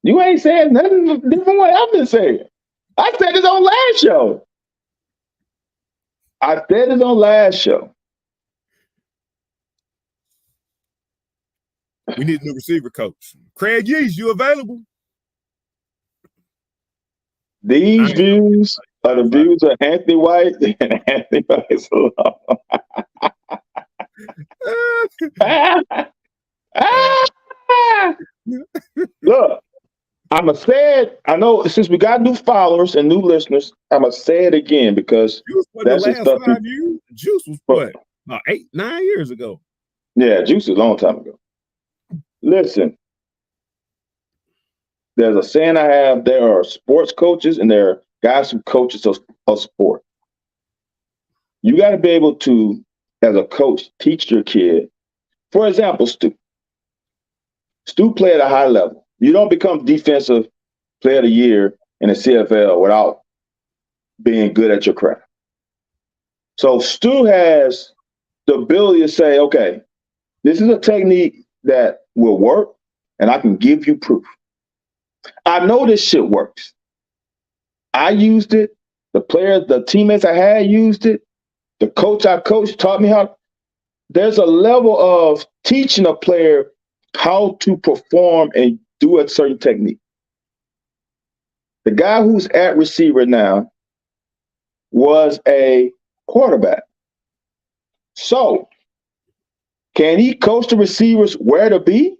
S2: You ain't saying nothing different from what I've been saying. I said this on last show.
S1: We need a new receiver coach. Craig Yeast, you available?
S2: These views are the views of Anthony White and Anthony White's alone. Look, I'ma say it. I know since we got new followers and new listeners, I'ma say it again because
S1: that's the last 5 years. Juice was what? 8, 9 years ago.
S2: Yeah, Juice was a long time ago. Listen, there's a saying I have: there are sports coaches and there are guys who coaches of sport. You got to be able to, as a coach, teach your kid. For example, Stu play at a high level. You don't become defensive player of the year in the CFL without being good at your craft. So Stu has the ability to say, okay, this is a technique that will work, and I can give you proof. I know this shit works. I used it. The teammates I had used it. The coach I coached taught me how. There's a level of teaching a player how to perform and do a certain technique. The guy who's at receiver now was a quarterback. So, can he coach the receivers where to be?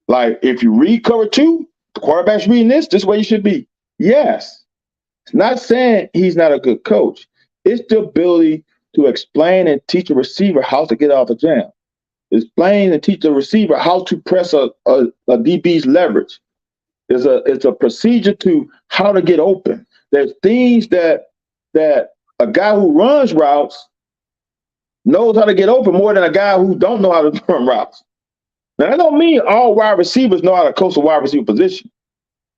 S2: Like, if you read cover 2, the quarterback's reading this way you should be. Yes. It's not saying he's not a good coach. It's the ability to explain and teach a receiver how to get off a jam. Explain and teach the receiver how to press a DB's leverage. It's a procedure to how to get open. There's things that a guy who runs routes knows how to get open more than a guy who don't know how to run routes. Now, that don't mean all wide receivers know how to coach a wide receiver position.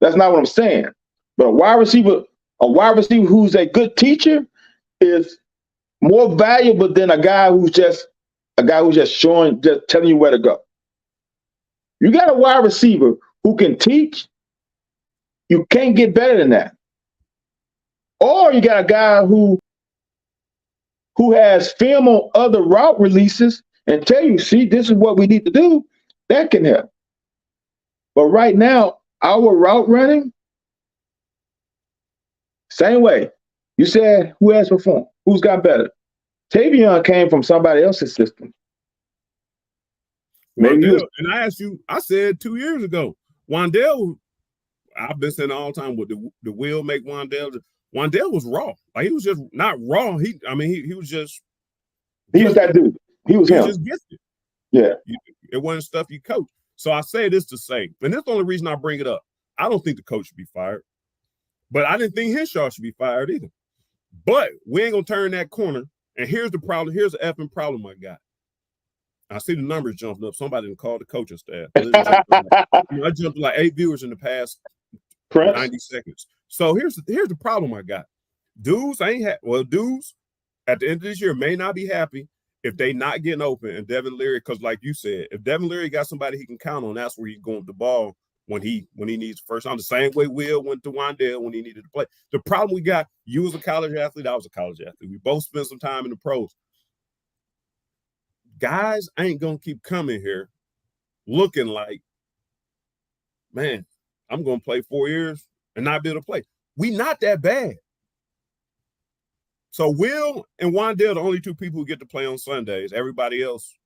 S2: That's not what I'm saying. But a wide receiver who's a good teacher is more valuable than a guy who's just telling you where to go. You got a wide receiver who can teach, you can't get better than that. Or you got a guy who has film on other route releases and tell you, see, this is what we need to do. That can help. But right now, our route running, same way. You said, who has performed? Who's got better? Tavion came from somebody else's system.
S1: Wandale, and I asked you, I said 2 years ago, Wandale, I've been saying all the time, what the will make Wandale. Wandale was raw. Like, he was just not raw. He was just.
S2: He was that dude. He was him.
S1: Just gifted.
S2: Yeah.
S1: It wasn't stuff you coach. So I say this to say, and this is the only reason I bring it up. I don't think the coach should be fired, but I didn't think Henshaw should be fired either. But we ain't gonna turn that corner. And here's the problem. Here's the effing problem I got. I see the numbers jumping up. Somebody didn't call the coaching staff. I jumped like 8 viewers in the past 90 seconds. So here's the problem I got. Dudes at the end of this year may not be happy if they not getting open. And Devin Leary, because like you said, if Devin Leary got somebody he can count on, that's where he's going with the ball when he needs first time. The same way Will went to Wandale when he needed to play. The problem we got, you was a college athlete, I was a college athlete. We both spent some time in the pros. Guys ain't gonna keep coming here looking like, man, I'm gonna play 4 years and not be able to play. We not that bad. So Will and Wandale are the only two people who get to play on Sundays. Everybody else,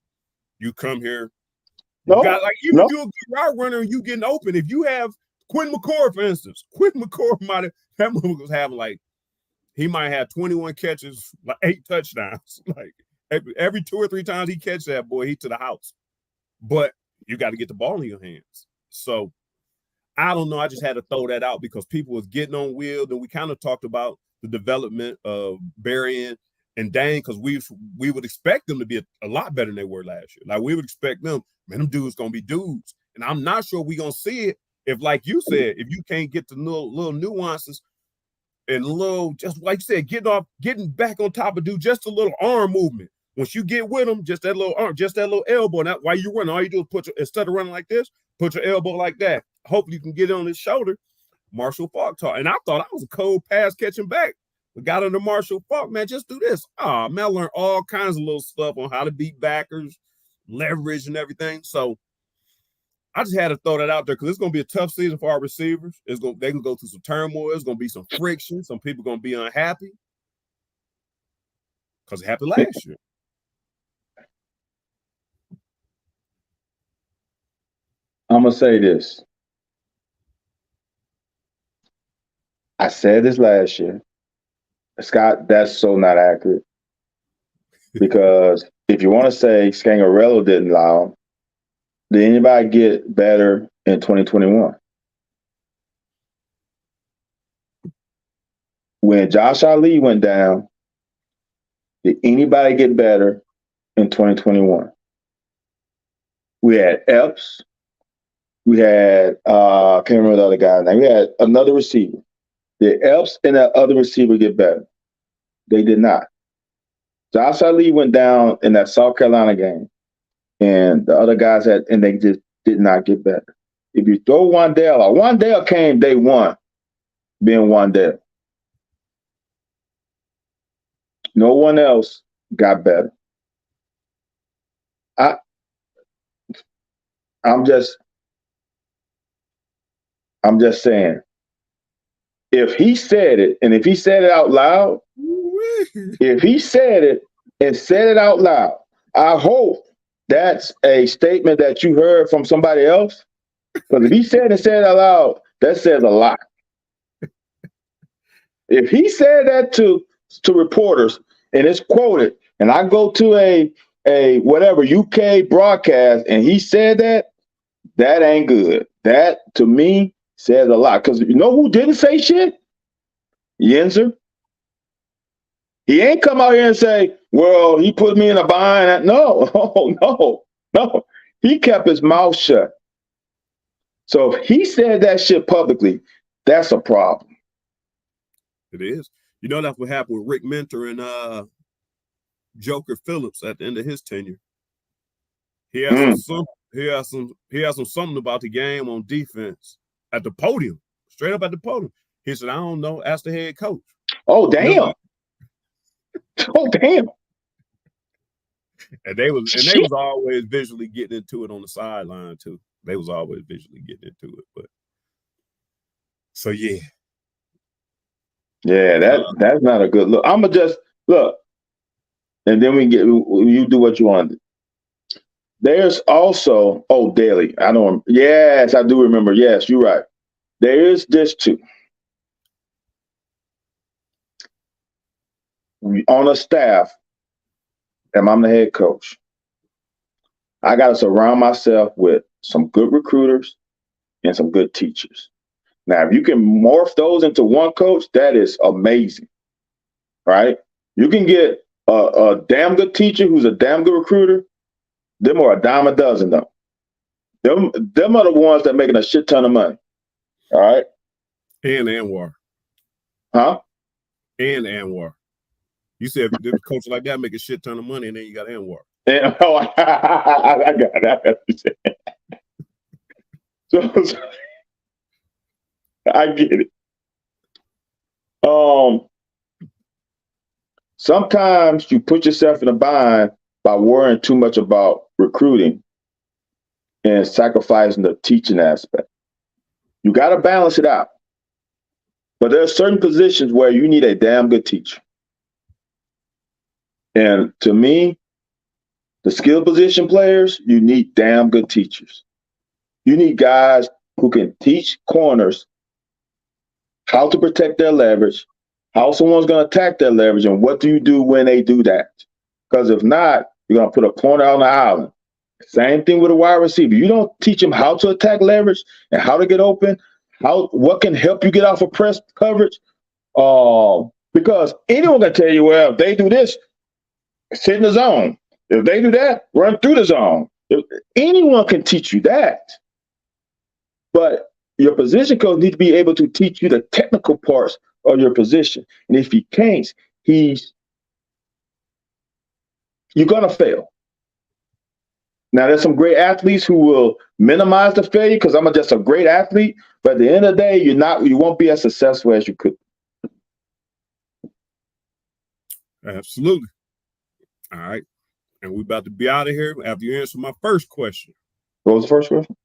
S1: you come here. You got like even if you're a good route runner and you getting open. If you have Quinn McCord, for instance, Quinn McCord was having like he might have 21 catches, like 8 touchdowns. Like every 2 or 3 times he catch that boy, he to the house. But you got to get the ball in your hands. So I don't know. I just had to throw that out because people was getting on Will. Then we kind of talked about the development of Berrien and Dane because we would expect them to be a lot better than they were last year. Like we would expect them, man, them dudes gonna be dudes. And I'm not sure we gonna see it if, like you said, if you can't get the little nuances and little, just like you said, getting back on top of dude, just a little arm movement. Once you get with them, just that little arm, just that little elbow. And that while you run, all you do is instead of running like this, put your elbow like that. Hopefully you can get it on his shoulder. Marshall Faulk taught. And I thought I was a cold pass catching back. We got under Marshall Faulk, man, just do this. Oh, man, I learned all kinds of little stuff on how to beat backers, leverage and everything. So I just had to throw that out there because it's going to be a tough season for our receivers. They can go through some turmoil. It's going to be some friction. Some people going to be unhappy because it happened last year.
S2: I'm going to say this. I said this last year. Scott, that's so not accurate. Because if you want to say Scangarello didn't allow him, did anybody get better in 2021? When Josh Ali went down, did anybody get better in 2021? We had Epps. We had, I can't remember the other guy's name. We had another receiver. Did Epps and that other receiver get better? They did not. Josh Ali went down in that South Carolina game, and the other guys and they just did not get better. If you throw Wandale out, Wandale came day one being Wandale. No one else got better. I'm just saying, if he said it, and if he said it out loud, if he said it and said it out loud, I hope that's a statement that you heard from somebody else. Because if he said it out loud, that says a lot. If he said that to reporters and it's quoted, and I go to a whatever UK broadcast and he said that ain't good. That to me says a lot. Because you know who didn't say shit? Yenser. He ain't come out here and say, well, he put me in a bind. No. He kept his mouth shut. So if he said that shit publicly, that's a problem.
S1: It is. You know, that's what happened with Rick Mentor and Joker Phillips at the end of his tenure. He had some something about the game on defense at the podium, straight up at the podium. He said, I don't know, ask the head coach.
S2: Oh, damn. Oh, damn.
S1: And they was always visually getting into it on the sideline too. They was always visually getting into it. But so yeah.
S2: Yeah, that's not a good look. I'ma just look. And then you do what you want to do. There's also, Daly. Yes, I do remember. Yes, you're right. There is this too. On a staff, and I'm the head coach, I got to surround myself with some good recruiters and some good teachers. Now, if you can morph those into one coach, that is amazing, right? You can get a damn good teacher who's a damn good recruiter. Them are a dime a dozen, though. Them are the ones that making a shit ton of money. All right.
S1: And Anwar.
S2: Huh?
S1: And Anwar. You said if there's a coach like that make a shit ton of money, and then you got Anwar.
S2: And, oh, I got that. So I get it. Sometimes you put yourself in a bind by worrying too much about recruiting and sacrificing the teaching aspect. You got to balance it out. But there are certain positions where you need a damn good teacher. And to me, the skill position players, you need damn good teachers. You need guys who can teach corners how to protect their leverage, how someone's going to attack their leverage, and what do you do when they do that? Because if not, you're going to put a corner on the island. Same thing with a wide receiver. You don't teach them how to attack leverage and how to get open, what can help you get off of press coverage. Because anyone can tell you, well, if they do this, sit in the zone. If they do that, run through the zone. Anyone can teach you that. But your position coach needs to be able to teach you the technical parts of your position. And if he can't, you're going to fail. Now, there's some great athletes who will minimize the failure because I'm just a great athlete. But at the end of the day, you won't be as successful as you could.
S1: Absolutely. All right. And we're about to be out of here after you answer my first question.
S2: What was the first question?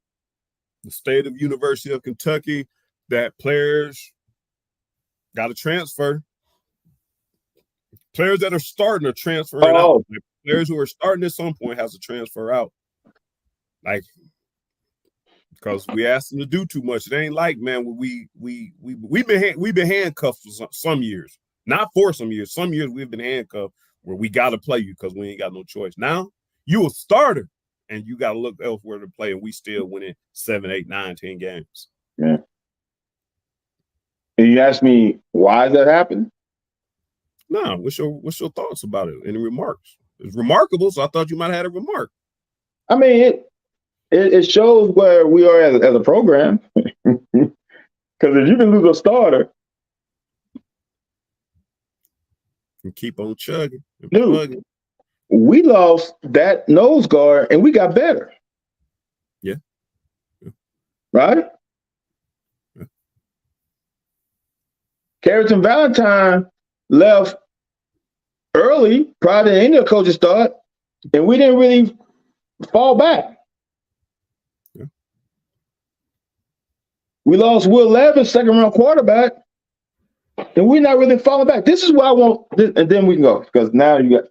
S1: The state of University of Kentucky that players got to transfer. Players that are starting are transferring out. Players who are starting at some point has to transfer out. Like, because we asked them to do too much. It ain't like, man, we've been handcuffed for some years. Not for some years. Some years we've been handcuffed where we got to play you because we ain't got no choice. Now you a starter and you got to look elsewhere to play, and we still winning 7, 8, 9, 10 games.
S2: Yeah. And you asked me why is that happening?
S1: No, what's your thoughts about it? Any remarks? It's remarkable, so I thought you might have had a remark.
S2: I mean, it shows where we are as a program. Because if you can lose a starter,
S1: and keep on chugging and
S2: dude,
S1: plugging.
S2: We lost that nose guard and we got better.
S1: Yeah.
S2: Right?
S1: Yeah.
S2: Carrington Valentine left early, prior to any of the coaches start, and we didn't really fall back.
S1: Yeah.
S2: We lost Will Levis, second-round quarterback, and we're not really falling back. This is what I want, and then we can go, because now you got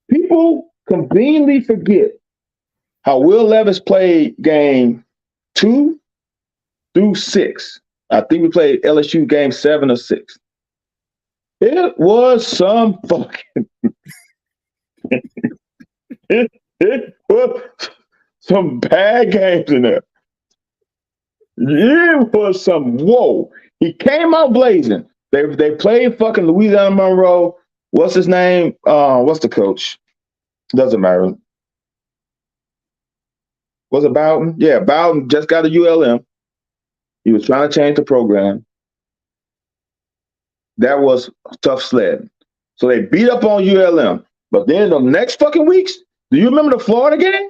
S2: people conveniently forget how Will Levis played game 2 through 6. I think we played LSU game 7 or 6. It was some fucking it was some bad games in there. It was some whoa. He came out blazing. They played fucking Louisiana Monroe. What's his name? What's the coach? Doesn't matter. Was it Bowden? Yeah, Bowden just got a ULM. He was trying to change the program. That was tough sledding. So they beat up on ULM. But then the next fucking weeks, do you remember the Florida game?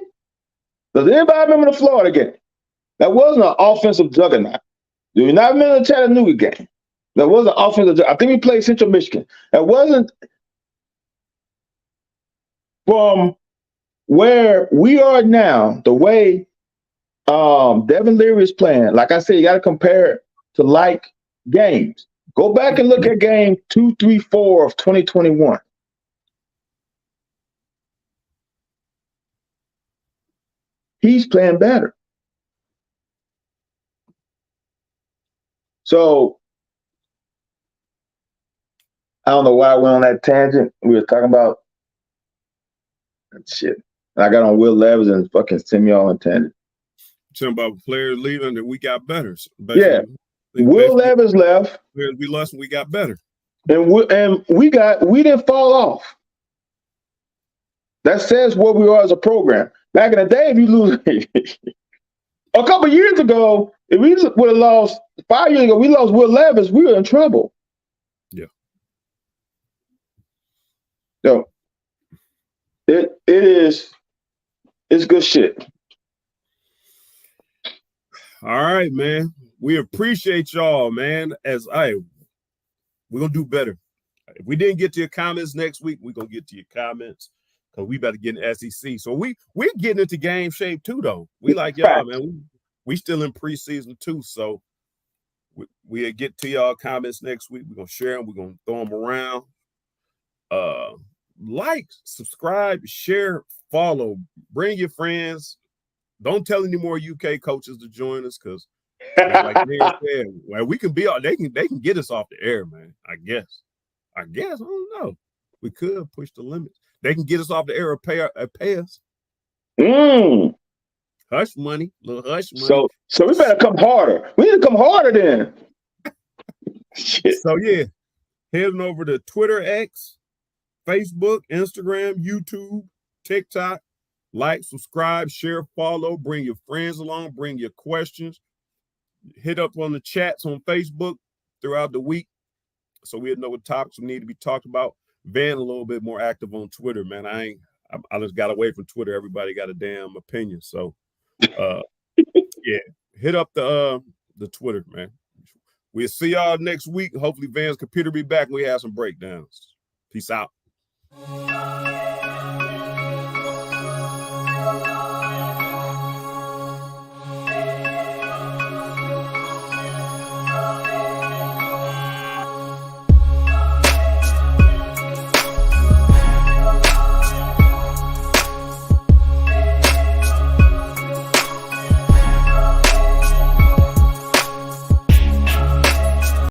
S2: Does anybody remember the Florida game? That wasn't an offensive juggernaut. Do you not remember the Chattanooga game? That was an offensive juggernaut. I think we played Central Michigan. That wasn't from where we are now, the way Devin Leary is playing. Like I said, you got to compare it to like games. Go back and look at game 2, 3, 4 of 2021. He's playing better. So I don't know why I went on that tangent. We were talking about shit. I got on Will Levis and fucking Samuel and Tandy.
S1: Talking about players leaving and we got better.
S2: Yeah. Will Levis left.
S1: We lost and we got better.
S2: And we didn't fall off. That says what we are as a program. Back in the day, if you lose a couple of years ago, if we would have lost 5 years ago, we lost Will Levis, we were in trouble.
S1: Yeah.
S2: So it's good shit.
S1: All right, man. We appreciate y'all, man. We're gonna do better. If we didn't get to your comments next week, we're gonna get to your comments because we better get in SEC. So we're getting into game shape too, though. We like y'all, man. We still in preseason too. So we'll get to y'all comments next week. We're gonna share them, we're gonna throw them around. Like, subscribe, share, follow, bring your friends. Don't tell any more UK coaches to join us because, like Dan said, well, we can be they can get us off the air, man. I guess. I don't know. We could push the limits. They can get us off the air or pay us. Hush money, little hush money.
S2: So we better come harder. We need to come harder then. Shit.
S1: So yeah, heading over to Twitter, X, Facebook, Instagram, YouTube, TikTok. Like, subscribe, share, follow, bring your friends along, bring your questions. Hit up on the chats on Facebook throughout the week so we'll know what topics need to be talked about. Van a little bit more active on Twitter, man. I just got away from Twitter. Everybody got a damn opinion. So yeah, hit up the Twitter, man. We'll see y'all next week. Hopefully Van's computer be back and we have some breakdowns. Peace out.